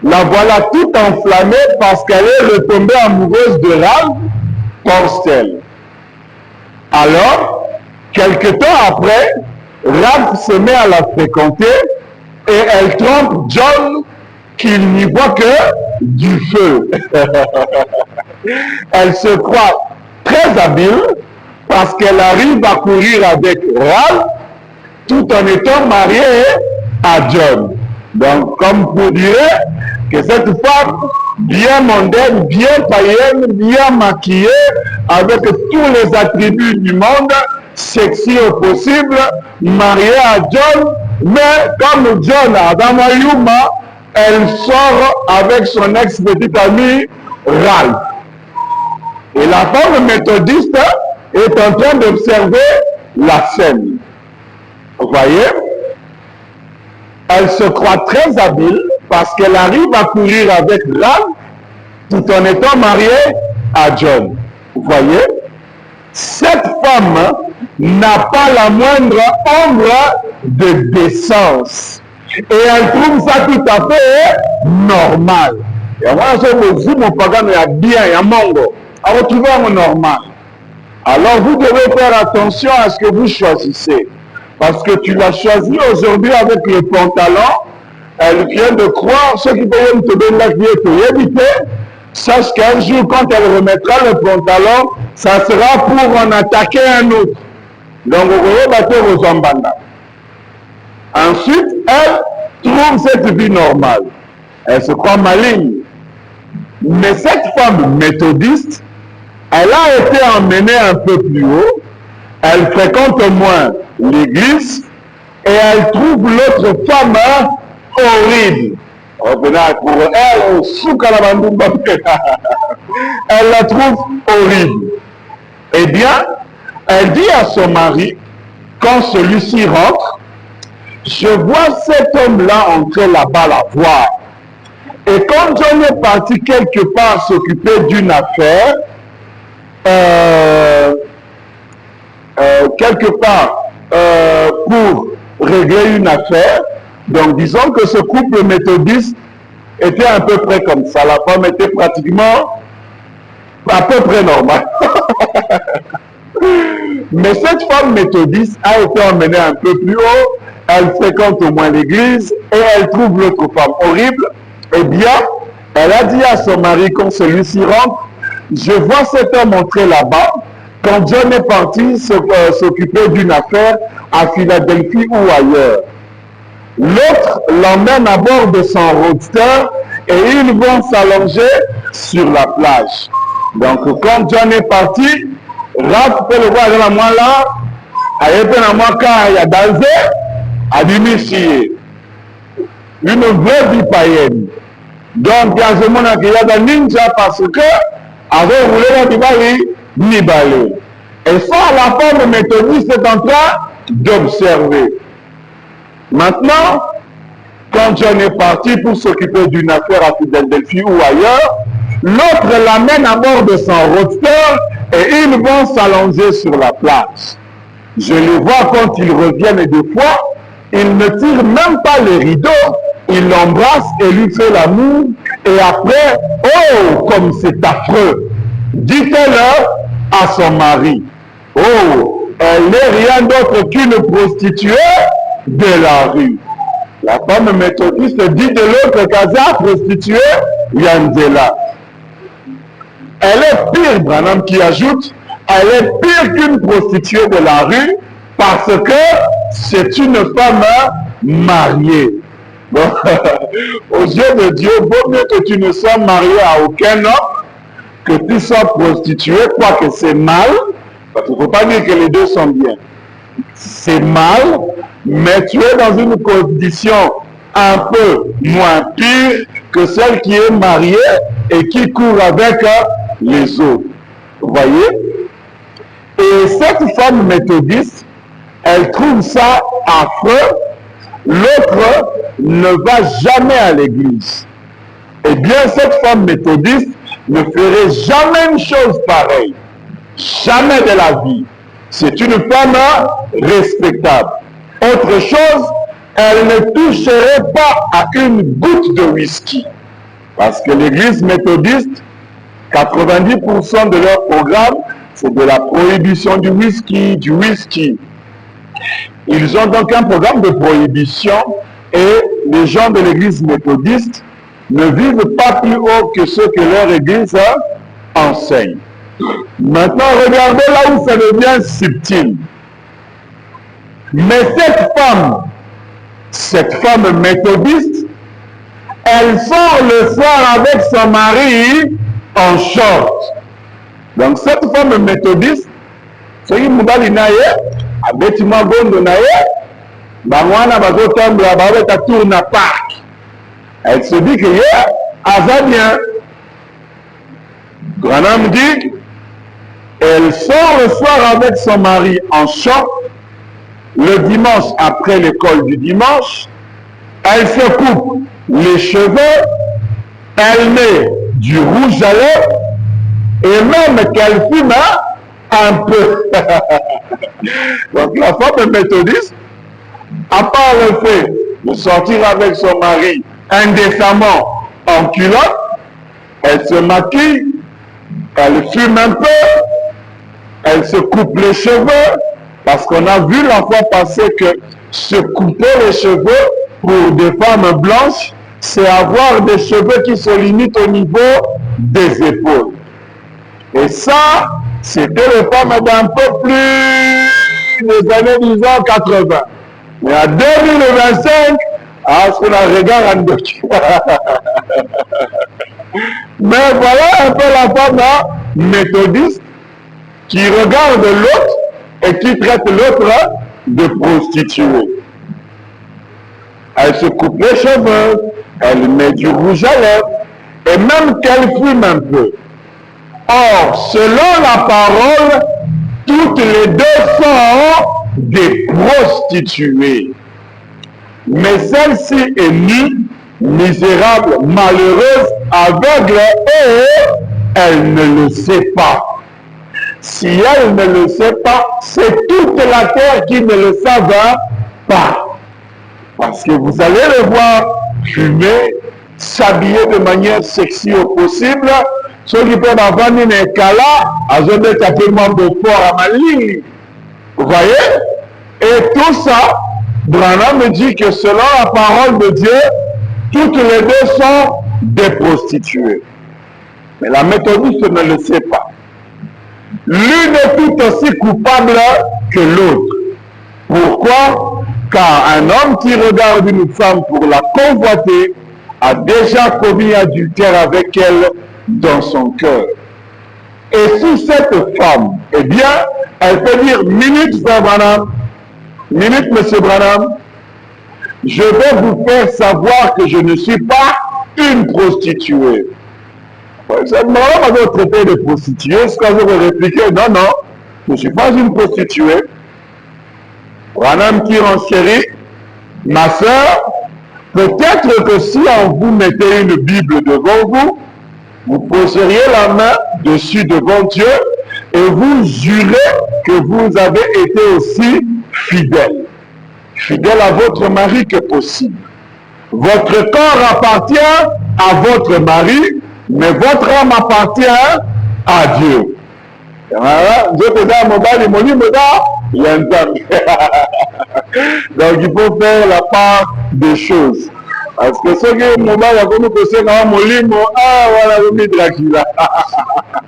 Speaker 1: la voilà tout enflammée parce qu'elle est retombée amoureuse de Ralph, pense-t-elle. Alors, quelque temps après, Ralph se met à la fréquenter et elle trompe John qu'il n'y voit que du feu. Elle se croit très habile parce qu'elle arrive à courir avec Ralph tout en étant mariée à John. Donc, comme vous direz que cette femme bien mondaine, bien païenne, bien maquillée, avec tous les attributs du monde, sexy au possible, mariée à John, mais comme John Adam Ayuma, elle sort avec son ex-petit ami Ralph. Et la femme méthodiste est en train d'observer la scène. Vous voyez? Elle se croit très habile parce qu'elle arrive à courir avec Ralph tout en étant mariée à John. Vous voyez? Cette femme n'a pas la moindre ombre de décence. Et elle trouve ça tout à fait normal. Et moi, je mon pagano, il y a bien, il y a mango. Alors, tu vas normal. Alors, vous devez faire attention à ce que vous choisissez. Parce que tu l'as choisi aujourd'hui avec le pantalon. Elle vient de croire, ceux qui peuvent te donner la vie pour éviter. Sache qu'un jour, quand elle remettra le pantalon, ça sera pour en attaquer un autre. Donc, vous voyez, bateau aux Zambanda. Ensuite, elle trouve cette vie normale. Elle se croit maligne. Mais cette femme méthodiste, elle a été emmenée un peu plus haut. Elle fréquente moins l'église et elle trouve l'autre femme horrible. Pour elle, elle la trouve horrible. Eh bien, elle dit à son mari, quand celui-ci rentre, je vois cet homme-là entrer là-bas la voir. Et quand John est parti quelque part s'occuper d'une affaire, quelque part pour régler une affaire, donc disons que ce couple méthodiste était à peu près comme ça. La femme était pratiquement à peu près normal. Mais cette femme méthodiste a été emmenée un peu plus haut, elle fréquente au moins l'église et elle trouve l'autre femme horrible. Eh bien, elle a dit à son mari quand celui-ci rentre, je vois cet homme entrer là-bas, quand John est parti s'occuper d'une affaire à Philadelphie ou ailleurs. L'autre l'emmène à bord de son roadster et ils vont s'allonger sur la plage. Donc quand John est parti, Raph peut le voir dans la moi là, a été dans moi quand il y a dansé, a diminué. Une vraie vie païenne. Donc il y a ce monde qui a des ninja parce que avec roulé dans Dibali, Nibali. Et ça, la femme méthodiste est en train d'observer. Maintenant, quand John est parti pour s'occuper d'une affaire à Philadelphie ou ailleurs, l'autre l'amène à bord de son roadster et ils vont s'allonger sur la plage. Je les vois quand ils reviennent et des fois, ils ne tirent même pas les rideaux, ils l'embrassent et lui fait l'amour et après, oh, comme c'est affreux, dites-le à son mari, oh, elle n'est rien d'autre qu'une prostituée de la rue. La femme méthodiste dit de l'autre casa prostituée, Yanzela. Elle est pire, Branham qui ajoute, elle est pire qu'une prostituée de la rue parce que c'est une femme mariée. Bon, aux yeux de Dieu, vaut mieux que tu ne sois marié à aucun homme, que tu sois prostituée, quoique c'est mal, parce qu'il ne faut pas dire que les deux sont bien. C'est mal, mais tu es dans une condition un peu moins pire que celle qui est mariée et qui court avec les autres. Vous voyez? Et cette femme méthodiste, elle trouve ça affreux. L'autre ne va jamais à l'église. Eh bien, cette femme méthodiste ne ferait jamais une chose pareille. Jamais de la vie. C'est une femme respectable. Autre chose, elle ne toucherait pas à une goutte de whisky. Parce que l'église méthodiste, 90% de leur programme, c'est de la prohibition du whisky, Ils ont donc un programme de prohibition et les gens de l'église méthodiste ne vivent pas plus haut que ce que leur église enseigne. Maintenant, regardez là où ça devient subtil. Mais cette femme méthodiste, elle sort le soir avec son mari en short. Donc cette femme méthodiste, c'est une mobali naye, abeti magondo naye, bangwana bazotambola babeta tour na parc. Elle se dit que ça bien. Branham dit, elle sort le soir avec son mari en short, le dimanche après l'école du dimanche, elle se coupe les cheveux, elle met du rouge à lèvres et même qu'elle fume un peu. Donc la femme méthodiste, à part le fait de sortir avec son mari indécemment en culotte, elle se maquille, elle fume un peu, elle se coupe les cheveux, parce qu'on a vu la fois passée que se couper les cheveux pour des femmes blanches, c'est avoir des cheveux qui se limitent au niveau des épaules. Et ça, c'était les femmes d'un peu plus des années, disons, 80. Mais en 2025, ce qu'on a regardé en docu. Mais voilà un peu la femme méthodiste qui regarde l'autre et qui traite l'autre de prostituée. Elle se coupe les cheveux, elle met du rouge à lèvres et même qu'elle fume un peu. Or, selon la parole, toutes les deux sont des prostituées. Mais celle-ci est nue, misérable, malheureuse, aveugle et elle ne le sait pas. Si elle ne le sait pas, c'est toute la terre qui ne le savent pas. Parce que vous allez le voir fumer, s'habiller de manière sexy au possible, Ceux qui peuvent avoir une écala, ils ont appelé Beaufort à Malini. Vous voyez? Et tout ça, Branham me dit que selon la parole de Dieu, toutes les deux sont des prostituées. Mais la méthodiste ne le sait pas. L'une est tout aussi coupable que l'autre. Pourquoi? Car un homme qui regarde une femme pour la convoiter a déjà commis adultère avec elle dans son cœur. Et si cette femme, eh bien, elle peut dire, minute, Frère Branham, minute, Monsieur Branham, je vais vous faire savoir que je ne suis pas une prostituée. Cette Branham avait traité de prostituée, ce qu'on veut répliquer, non, non, je ne suis pas une prostituée. Branham qui renchérit, ma soeur, peut-être que si on vous mettait une Bible devant vous, vous poseriez la main dessus devant Dieu et vous jurez que vous avez été aussi fidèle. Fidèle à votre mari que possible. Votre corps appartient à votre mari, mais votre âme appartient à Dieu. Dieu te donne mon bal et mon livre, il y a un temps. Donc il faut faire la part des choses. Parce que ce que mon bal a connu que c'est quand mon livre, ah voilà, remis Dracula.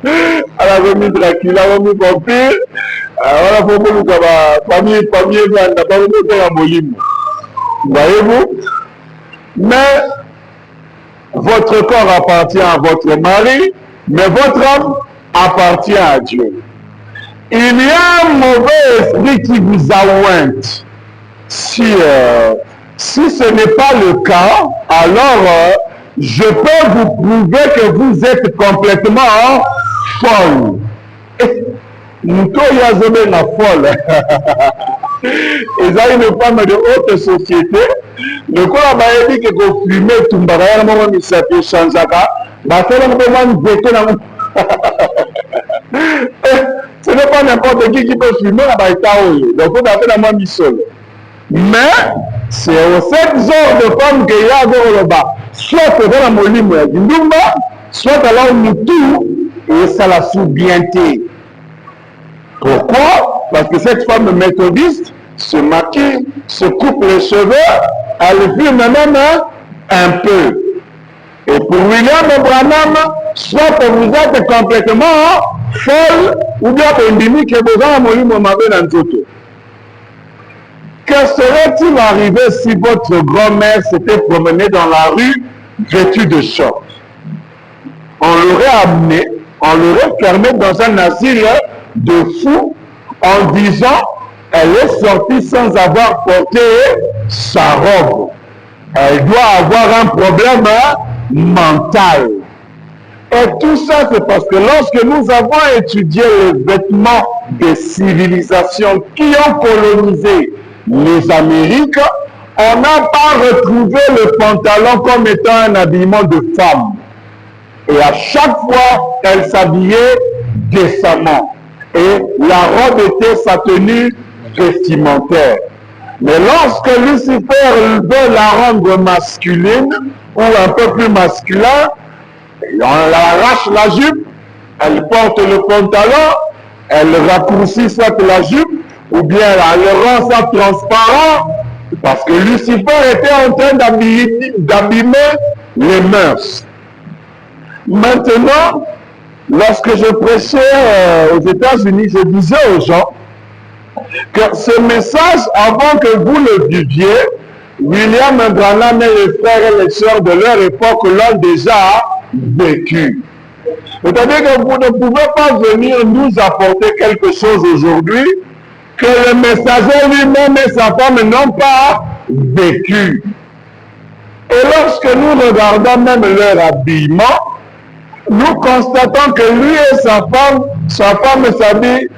Speaker 1: Elle a remis Dracula, remis vampire. Voilà, faut que nous famille, on n'a pas remis faire mon livre. Voyez-vous? Mais votre corps appartient à votre mari, mais votre âme appartient à Dieu. Il y a un mauvais esprit qui vous aointe. Si ce n'est pas le cas, alors je peux vous prouver que vous êtes complètement folle. La folle. Ils ont une femme de haute société. Le corps a dit que vous fumez tout le monde, il s'est fait changer. Ce n'est pas n'importe qui peut fumer à Baïtaoui. Donc, il faut appeler la main seule. Mais, c'est au cette genre de femmes qu'il y a dans le bas. Soit dans la moline, soit dans la moutou, et ça la sous-bienté. Pourquoi? Parce que cette femme méthodiste se maquille, se coupe les cheveux, elle fume même un peu. Et pour William Branham, soit vous êtes complètement folle, ou bien pendimi que vous avez mouru mon mari dans tout. Que serait-il arrivé si votre grand-mère s'était promenée dans la rue vêtue de shorts? On l'aurait amenée, on l'aurait fermée dans un asile de fous en disant elle est sortie sans avoir porté sa robe. Elle doit avoir un problème mental. Et tout ça, c'est parce que lorsque nous avons étudié les vêtements des civilisations qui ont colonisé les Amériques, on n'a pas retrouvé le pantalon comme étant un habillement de femme. Et à chaque fois, elle s'habillait décemment. Et la robe était sa tenue vestimentaire. Mais lorsque Lucifer veut la rendre masculine, ou un peu plus masculin, on arrache la jupe, elle porte le pantalon, elle raccourcit soit la jupe, ou bien elle le rend ça transparent, parce que Lucifer était en train d'abîmer les mœurs. Maintenant, lorsque je prêchais aux États-Unis, je disais aux gens que ce message, avant que vous le viviez, William Branham et les frères et les sœurs de leur époque l'ont déjà vécu. C'est-à-dire que vous ne pouvez pas venir nous apporter quelque chose aujourd'hui que le messager lui-même et sa femme n'ont pas vécu. Et lorsque nous regardons même leur habillement, nous constatons que lui et sa femme s'habille,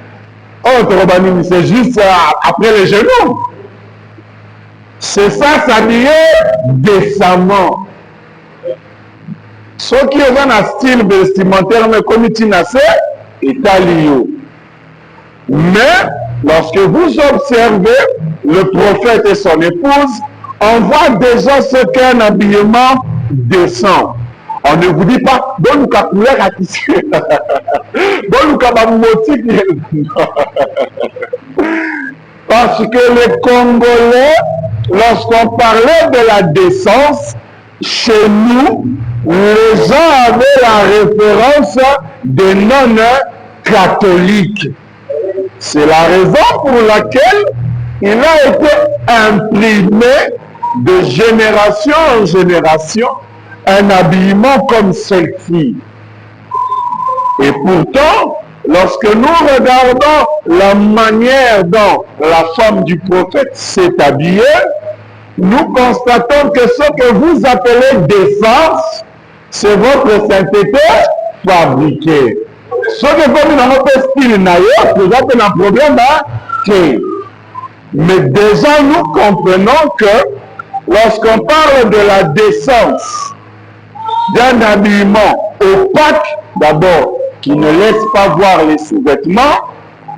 Speaker 1: c'est juste après les genoux. C'est ça, s'habiller décemment. Ceux qui ont un style vestimentaire, mais comme il est allié. Mais, lorsque vous observez le prophète et son épouse, on voit déjà ce qu'est un habillement décent. On ne vous dit pas, bon, nous avons couleur à tisser. Bon, nous avons motif. Parce que les Congolais, lorsqu'on parlait de la décence, chez nous, les gens avaient la référence des non-catholiques. C'est la raison pour laquelle il a été imprimé de génération en génération un habillement comme celle-ci. Et pourtant, lorsque nous regardons la manière dont la femme du prophète s'est habillée, nous constatons que ce que vous appelez décence, c'est votre sainteté fabriquée. Ce que vous avez votre style naïf, vous avez un problème, mais déjà nous comprenons que lorsqu'on parle de la décence d'un habillement opaque, d'abord, qui ne laisse pas voir les sous-vêtements,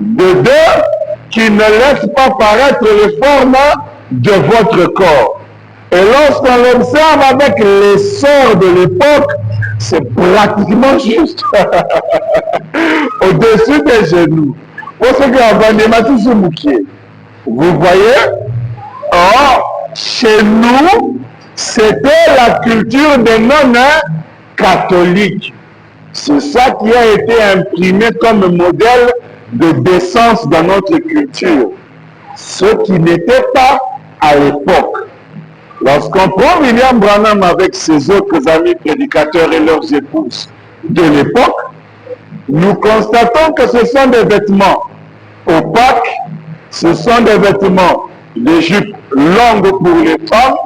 Speaker 1: de deux, qui ne laisse pas paraître les formes de votre corps. Et lorsqu'on l'observe avec l'essor de l'époque, c'est pratiquement juste au-dessus des genoux. Pour ce que vous voyez, or, chez nous, c'était la culture des non-catholiques. C'est ça qui a été imprimé comme modèle de décence dans notre culture. Ce qui n'était pas à l'époque. Lorsqu'on prend William Branham avec ses autres amis prédicateurs et leurs épouses de l'époque, nous constatons que ce sont des vêtements opaques, ce sont des vêtements de jupes longues pour les femmes,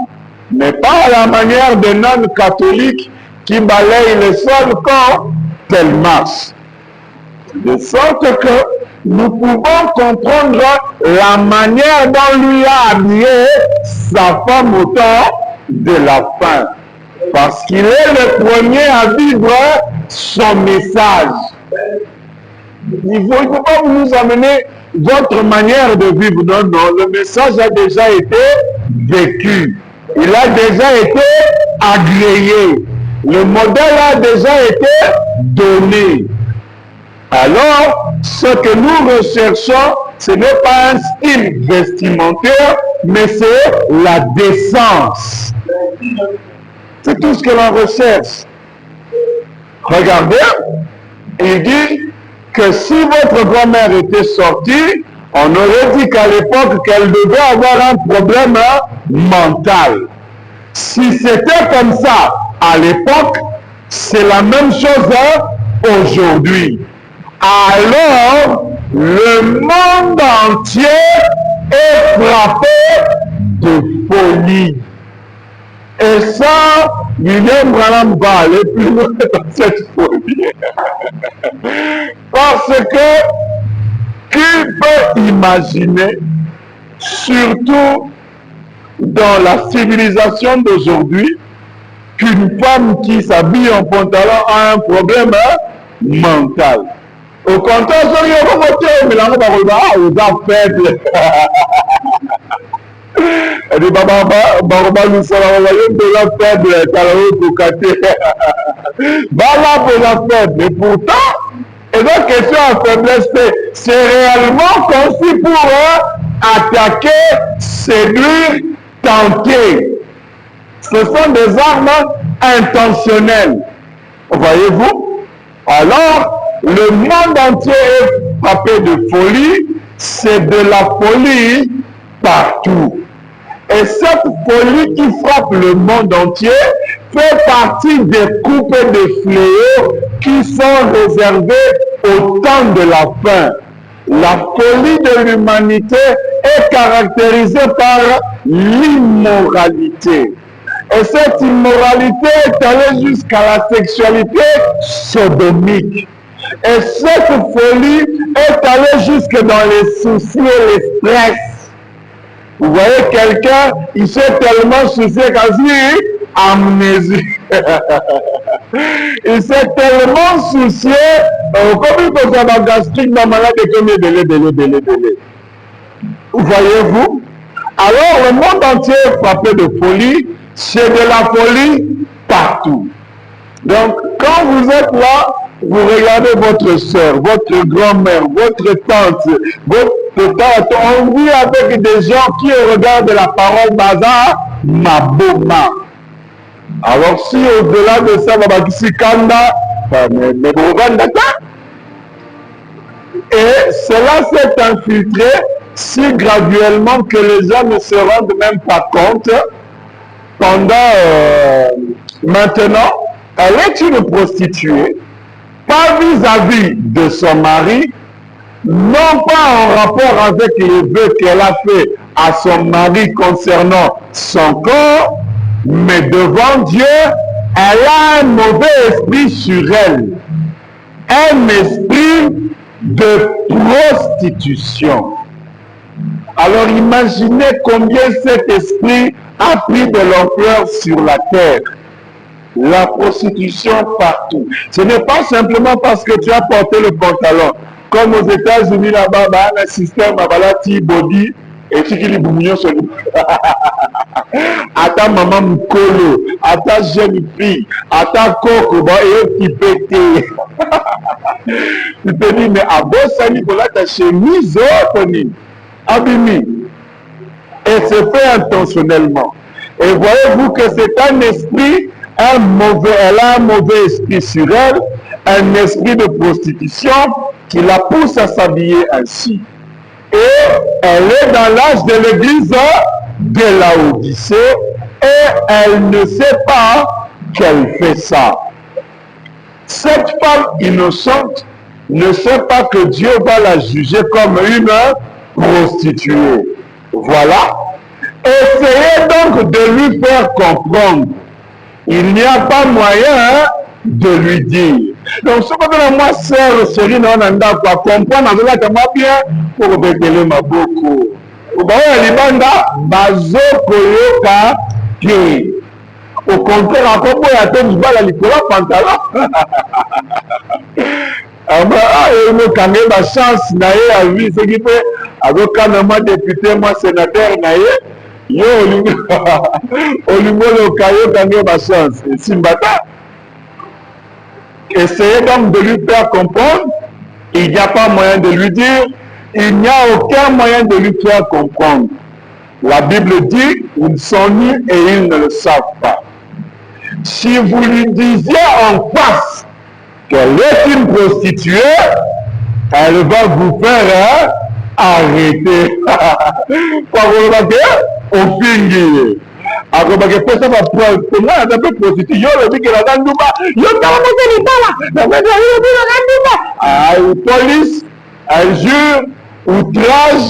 Speaker 1: mais pas à la manière des non-catholiques qui balayent le sol quand elles marchent. De sorte que nous pouvons comprendre la manière dont lui a habillé sa femme au temps de la fin. Parce qu'il est le premier à vivre son message. Il ne faut pas nous amener votre manière de vivre. Non, non, le message a déjà été vécu. Il a déjà été agréé. Le modèle a déjà été donné. Alors, ce que nous recherchons, ce n'est pas un style vestimentaire, mais c'est la décence. C'est tout ce que l'on recherche. Regardez, il dit que si votre grand-mère était sortie, on aurait dit qu'à l'époque qu'elle devait avoir un problème mental. Si c'était comme ça à l'époque, c'est la même chose aujourd'hui. Alors, le monde entier est frappé de folie. Et ça, William Branham va aller plus loin dans cette folie. Parce que, qui peut imaginer, surtout dans la civilisation d'aujourd'hui, qu'une femme qui s'habille en pantalon a un problème mental? Au contraire, ce qui est voté, mais là, on va faible. Et dit, Baba, nous sommes de la faible, Baba pour la faible. Et pourtant, et donc, question à faiblesse, c'est réellement conçu pour attaquer, séduire, tenter. Ce sont des armes intentionnelles. Voyez-vous? Alors, le monde entier est frappé de folie, c'est de la folie partout. Et cette folie qui frappe le monde entier fait partie des coupes de fléaux qui sont réservées au temps de la fin. La folie de l'humanité est caractérisée par l'immoralité. Et cette immoralité est allée jusqu'à la sexualité sodomique. Et cette folie est allée jusque dans les soucis et les stress. Vous voyez quelqu'un, il s'est tellement soucié quasi amnésie. Il s'est tellement soucié, comme il peut avoir gastrique, dans malade et comme délai. Voyez-vous? Alors le monde entier est frappé de folie, c'est de la folie partout. Donc, quand vous êtes là, vous regardez votre soeur, votre grand-mère, votre tante, on vit avec des gens qui regardent la parole bazar, ma boma. Alors, si au-delà de ça, et cela s'est infiltré si graduellement que les gens ne se rendent même pas compte. Maintenant, elle est une prostituée, pas vis-à-vis de son mari, non pas en rapport avec les vœux qu'elle a fait à son mari concernant son corps, mais devant Dieu, elle a un mauvais esprit sur elle, un esprit de prostitution. Alors imaginez combien cet esprit a pris de l'ampleur sur la terre. La prostitution partout. Ce n'est pas simplement parce que tu as porté le pantalon. Comme aux États-Unis, là-bas, un système abalati body et tu qui boumignon sur lui. À ta maman mkolo, à ta jeune fille, à ta coco, et tu pété. Tu te dis, mais à Bossani, voilà ta chemise, Tony, abimi. Et c'est fait intentionnellement. Et voyez-vous que c'est un esprit, elle a un mauvais esprit sur elle, un esprit de prostitution qui la pousse à s'habiller ainsi. Et elle est dans l'âge de l'église de Laodicée et elle ne sait pas qu'elle fait ça. Cette femme innocente ne sait pas que Dieu va la juger comme une prostituée. Voilà. Essayez donc de lui faire comprendre. Il n'y a pas moyen de lui dire. Donc, ce que moi, sœur, Céline, on a pas comprendre, on a bien pour bétele ma beaucoup. Au Libanda, bazo koyoka qui. Au contraire, encore pour la tête du bal à l'école, pantalon. Il me quand même ma chance, naïe, à lui, ce qui fait, avec un moi député, moi sénateur, naïe. Yo, Olimolo Kayo gagné ma chance. Et Simbata, essayez donc de lui faire comprendre. Il n'y a pas moyen de lui dire. Il n'y a aucun moyen de lui faire comprendre. La Bible dit, ils sont nus et ils ne le savent pas. Si vous lui disiez en face qu'elle est une prostituée, elle va vous faire arrêter. Au fingi. Akobake pesa ba pour moi on peut prostituer yo le dit que la ndumba yo kala mo bala na yo bi la ndumba police injure outrage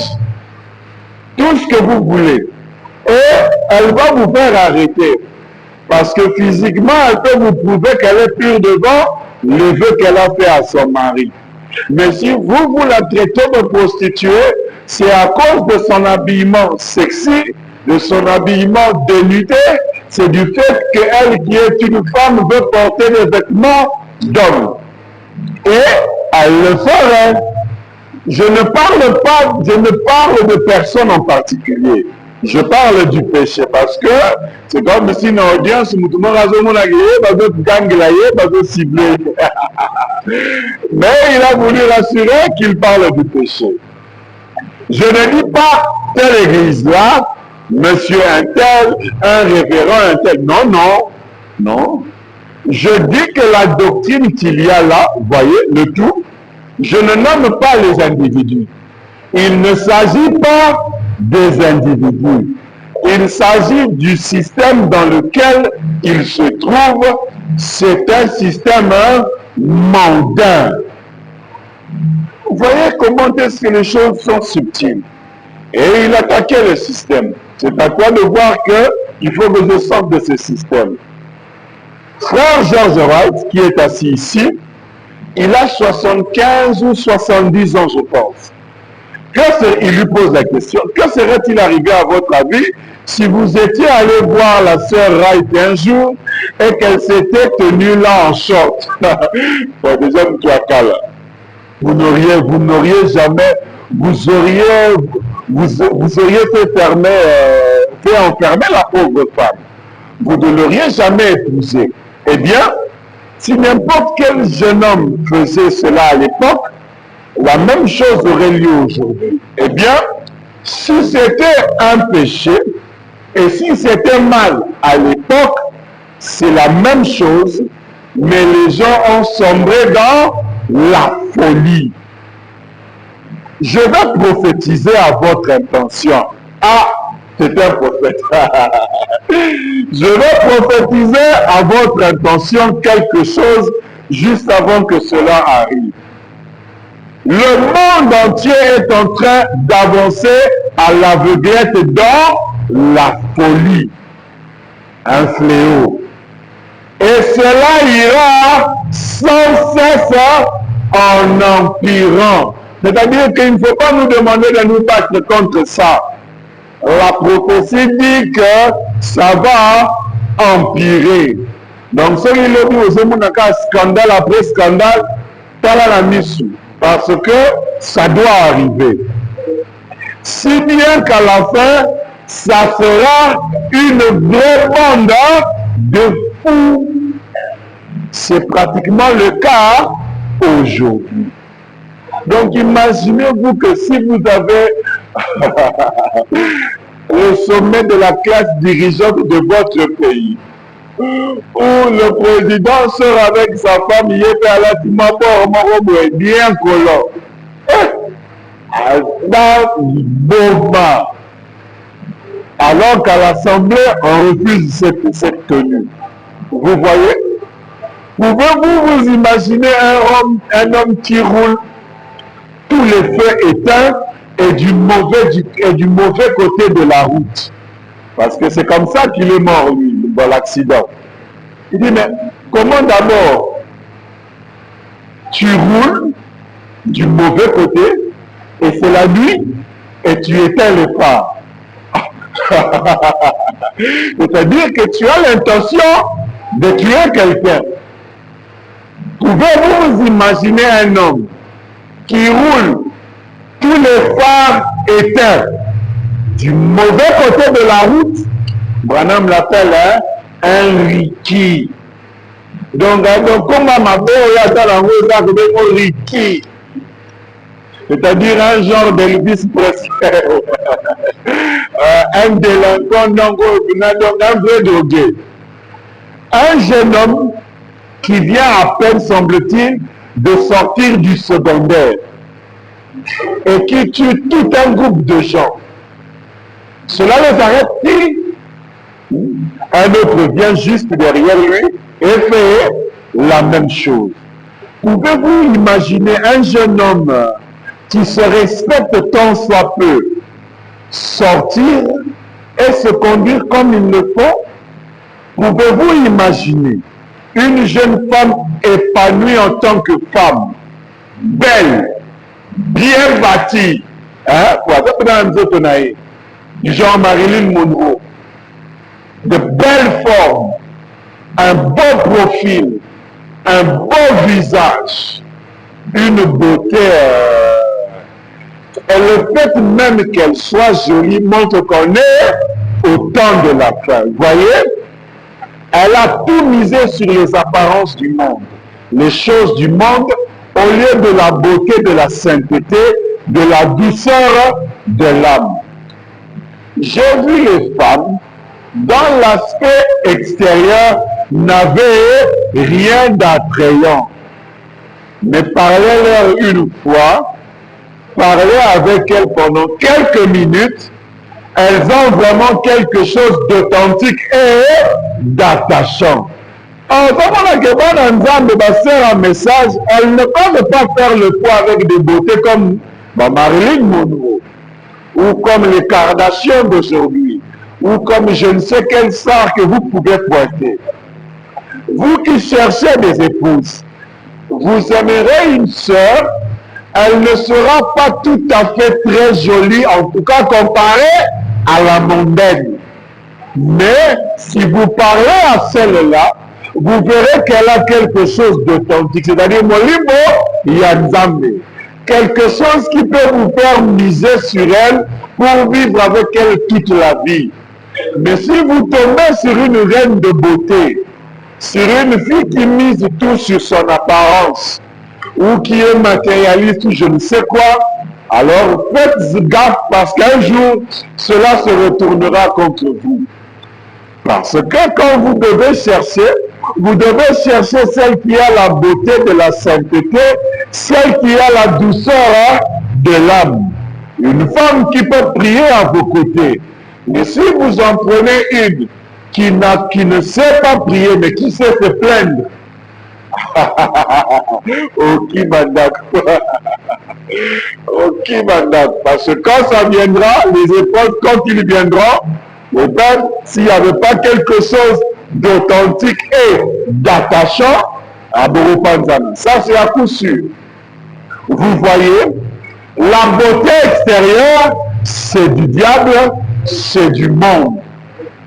Speaker 1: tout ce que vous voulez et elle va vous faire arrêter parce que physiquement elle peut vous prouver qu'elle est pure devant le vœu qu'elle a fait à son mari. Mais si vous la traitez de prostituée, c'est à cause de son habillement sexy, de son habillement dénudé, c'est du fait qu'elle qui est une femme veut porter des vêtements d'homme. Et elle le ferait. Je ne parle de personne en particulier. Je parle du péché parce que c'est comme si une audience, mais il a voulu rassurer qu'il parle du péché. Je ne dis pas telle église là, monsieur un tel, un révérend un tel. Non, non, non. Je dis que la doctrine qu'il y a là, vous voyez, le tout, je ne nomme pas les individus. Il ne s'agit pas des individus. Il s'agit du système dans lequel ils se trouvent. C'est un système mondain. Vous voyez comment est-ce que les choses sont subtiles. Et il attaquait le système. C'est à toi de voir qu'il faut que je sorte de ce système. Frère George Wright, qui est assis ici, il a 75 ou 70 ans, je pense. Il lui pose la question, que serait-il arrivé à votre avis si vous étiez allé voir la sœur Wright un jour et qu'elle s'était tenue là en short? Bon, déjà, tu as calme. Vous n'auriez jamais, vous auriez fait enfermer la pauvre femme. Vous ne l'auriez jamais épousée. Eh bien, Si n'importe quel jeune homme faisait cela à l'époque, la même chose aurait lieu aujourd'hui. Eh bien, si c'était un péché et si c'était mal à l'époque, c'est la même chose, mais les gens ont sombré dans la folie. Je vais prophétiser à votre intention. Ah, c'est un prophète. Je vais prophétiser à votre intention quelque chose juste avant que cela arrive. Le monde entier est en train d'avancer à l'aveuglette dans la folie. Un fléau. Et cela ira sans cesse en empirant. C'est-à-dire qu'il ne faut pas nous demander de nous battre contre ça. La prophétie dit que ça va empirer. Donc, ce qui est dit aux scandale après scandale, t'as la mise parce que ça doit arriver. Si bien qu'à la fin, ça sera une vraie bande de fous. C'est pratiquement le cas aujourd'hui. Donc imaginez-vous que si vous avez le sommet de la classe dirigeante de votre pays, où le président sort avec sa femme, il est à la bien collant. Alors qu'à l'Assemblée, on refuse cette tenue. Vous voyez? Pouvez-vous vous imaginer un homme qui roule tous les feux éteints et du mauvais côté de la route? Parce que c'est comme ça qu'il est mort, lui, dans l'accident. Il dit, mais comment d'abord tu roules du mauvais côté et c'est la nuit et tu éteins le phare? C'est-à-dire que tu as l'intention de tuer quelqu'un. Pouvez-vous vous imaginer un homme qui roule tous les phares éteints du mauvais côté de la route? Branham l'appelle un Riki. Donc comment ma Riki? C'est-à-dire un genre d'Elvis Presley. Un délinquant, donc un vrai drogué. Un jeune homme qui vient à peine, semble-t-il, de sortir du secondaire et qui tue tout un groupe de gens. Cela les arrête-t-il? Un autre vient juste derrière lui et fait la même chose. Pouvez-vous imaginer un jeune homme qui se respecte tant soit peu sortir et se conduire comme il le faut? Pouvez-vous imaginer une jeune femme épanouie en tant que femme, belle, bien bâtie, du genre Marilyn Monroe, de belles formes, un beau profil, un beau visage, une beauté, et le fait même qu'elle soit jolie montre qu'on est au temps de la fin. Vous voyez? Elle a tout misé sur les apparences du monde, les choses du monde, au lieu de la beauté, de la sainteté, de la douceur de l'âme. J'ai vu les femmes, dans l'aspect extérieur, n'avaient rien d'attrayant. Mais parlez-leur une fois, parlez avec elles pendant quelques minutes, elles ont vraiment quelque chose d'authentique et d'attachant. Comment un message, elles ne peuvent pas faire le poids avec des beautés comme Marilyn Monroe, ou comme les Kardashians d'aujourd'hui, ou comme je ne sais quelle star que vous pouvez pointer. Vous qui cherchez des épouses, vous aimerez une sœur, elle ne sera pas tout à fait très jolie, en tout cas comparée à la mondaine. Mais si vous parlez à celle-là, vous verrez qu'elle a quelque chose d'authentique, c'est-à-dire Molimo Yanzambe, quelque chose qui peut vous faire miser sur elle pour vivre avec elle toute la vie. Mais si vous tombez sur une reine de beauté, Sur une fille qui mise tout sur son apparence, ou qui est matérialiste, ou je ne sais quoi, alors faites gaffe parce qu'un jour, cela se retournera contre vous. Parce que quand vous devez chercher celle qui a la beauté de la sainteté, celle qui a la douceur de l'âme. Une femme qui peut prier à vos côtés. Mais si vous en prenez une qui ne sait pas prier, mais qui sait se plaindre, ok, mandak. Ok, mandak. Parce que quand ça viendra, les épreuves, quand ils viendront, s'il n'y avait pas quelque chose d'authentique et d'attachant, à Boropanzana. Ça, c'est à coup sûr. Vous voyez, la beauté extérieure, c'est du diable, c'est du monde.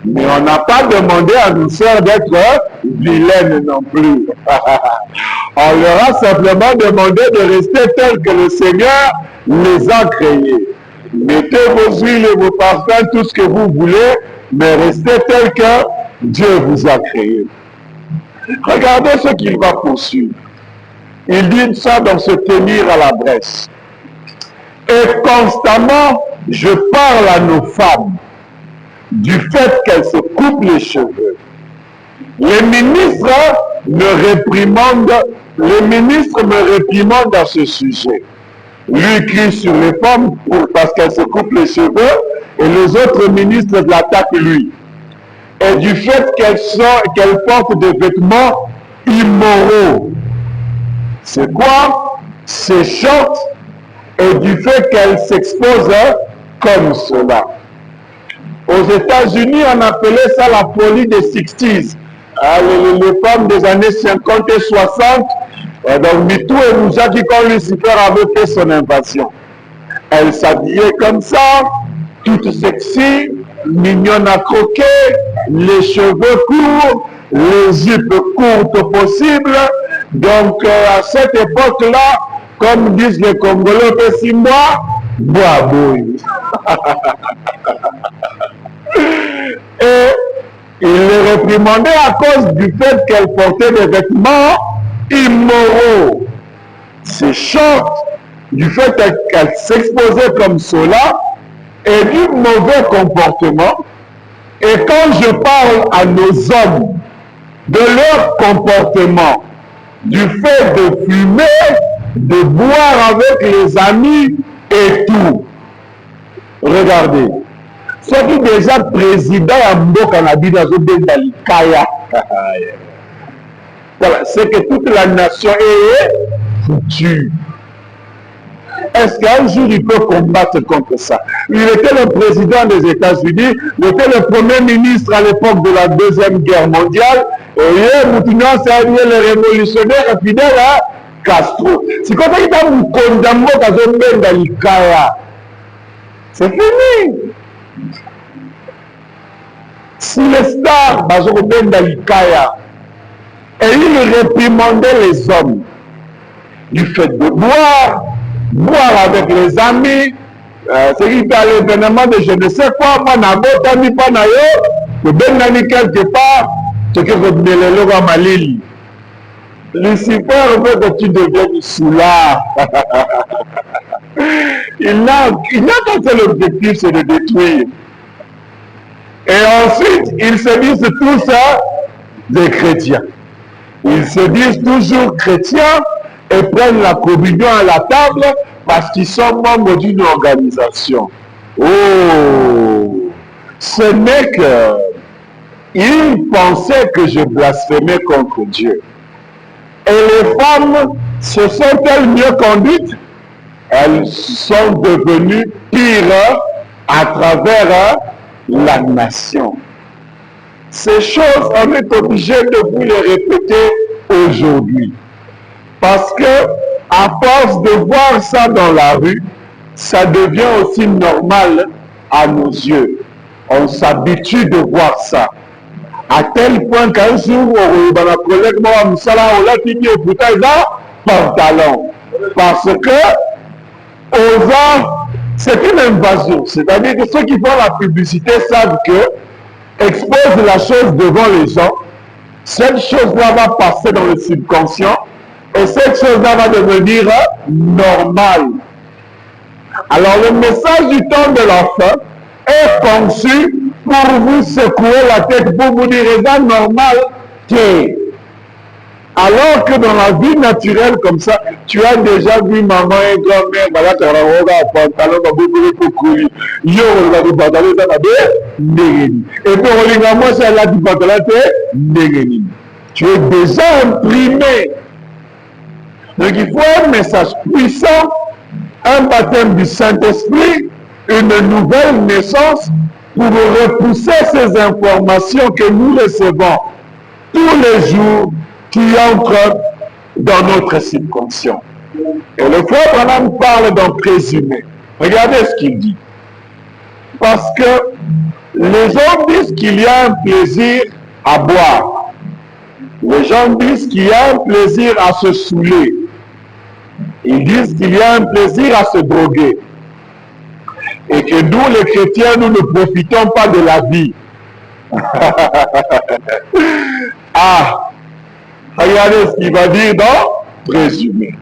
Speaker 1: Mais on n'a pas demandé à nos sœurs d'être vilaines non plus. On leur a simplement demandé de rester tels que le Seigneur les a créés. Mettez vos huiles et vos parfums, tout ce que vous voulez, mais restez tels que Dieu vous a créés. Regardez ce qu'il va poursuivre. Il dit ça dans se tenir à la Bresse. Et constamment, je parle à nos femmes du fait qu'elles se coupent les cheveux. Les ministres me réprimandent à ce sujet. Lui crie sur les femmes parce qu'elles se coupent les cheveux et les autres ministres l'attaquent lui. Et du fait qu'elles portent des vêtements immoraux. C'est quoi? C'est short et du fait qu'elles s'exposent comme cela. Aux États-Unis, on appelait ça la folie des 60s. Les femmes des années 50 et 60, donc Mitou et Moujaki, quand Lucifer avait fait son invasion. Elles s'habillaient comme ça, toutes sexy, mignonnes à croquer, les cheveux courts, les jupes courtes possibles. Donc à cette époque-là, comme disent les Congolais, Pessimbois, bois bouille. Et il les réprimandait à cause du fait qu'elles portaient des vêtements immoraux. C'est short du fait qu'elles s'exposaient comme cela et du mauvais comportement. Et quand je parle à nos hommes de leur comportement, du fait de fumer, de boire avec les amis et tout, regardez. Ce qui déjà président à Mboka Nabina Zobendalikaya. Voilà, c'est que toute la nation est foutue. Est-ce qu'un jour il peut combattre contre ça? Il était le président des États-Unis, il était le premier ministre à l'époque de la Deuxième Guerre mondiale, et Moutinho, c'est le révolutionnaire fidèle à Castro. C'est comme ça qu'il a condamné à Zobendalikaya. C'est fini. Si les stars, et il réprimandait les hommes du fait de boire avec les amis, c'est qu'il y a l'événement de je ne sais quoi, moi n'abotami pas na yo, le benani quelque part, ce que vous mêlez à Malili. Lucifer veut que tu deviennes soulard. Il n'a qu'un seul objectif, c'est de détruire. Et ensuite, ils se disent tous des chrétiens. Ils se disent toujours chrétiens et prennent la communion à la table parce qu'ils sont membres d'une organisation. Oh! Ce n'est que... Ils pensaient que je blasphémais contre Dieu. Et les femmes se sont-elles mieux conduites? Elles sont devenues pires à travers la nation. Ces choses, on est obligé de vous les répéter aujourd'hui. Parce que, à force de voir ça dans la rue, ça devient aussi normal à nos yeux. On s'habitue de voir ça. À tel point qu'un jour, un collègue m'a dit pantalon. Parce que, c'est une invasion. C'est-à-dire que ceux qui font la publicité savent que expose la chose devant les gens cette chose-là va passer dans le subconscient et cette chose-là va devenir normale. Alors le message du temps de la fin est conçu pour vous secouer la tête, pour vous dire, c'est normal que... Alors que dans la vie naturelle comme ça, tu as déjà vu maman et grand-mère, voilà, tu as un pantalon, et puis on c'est là du pantalon, tu es déjà imprimé. Donc il faut un message puissant, un baptême du Saint-Esprit, une nouvelle naissance pour repousser ces informations que nous recevons tous les jours qui entrent dans notre subconscient. Et le frère Branham parle d'un présumé. Regardez ce qu'il dit. Parce que les gens disent qu'il y a un plaisir à boire. Les gens disent qu'il y a un plaisir à se saouler. Ils disent qu'il y a un plaisir à se droguer. Et que nous, les chrétiens, nous ne profitons pas de la vie. Ah, regardez ce qu'il va dire dans présumé.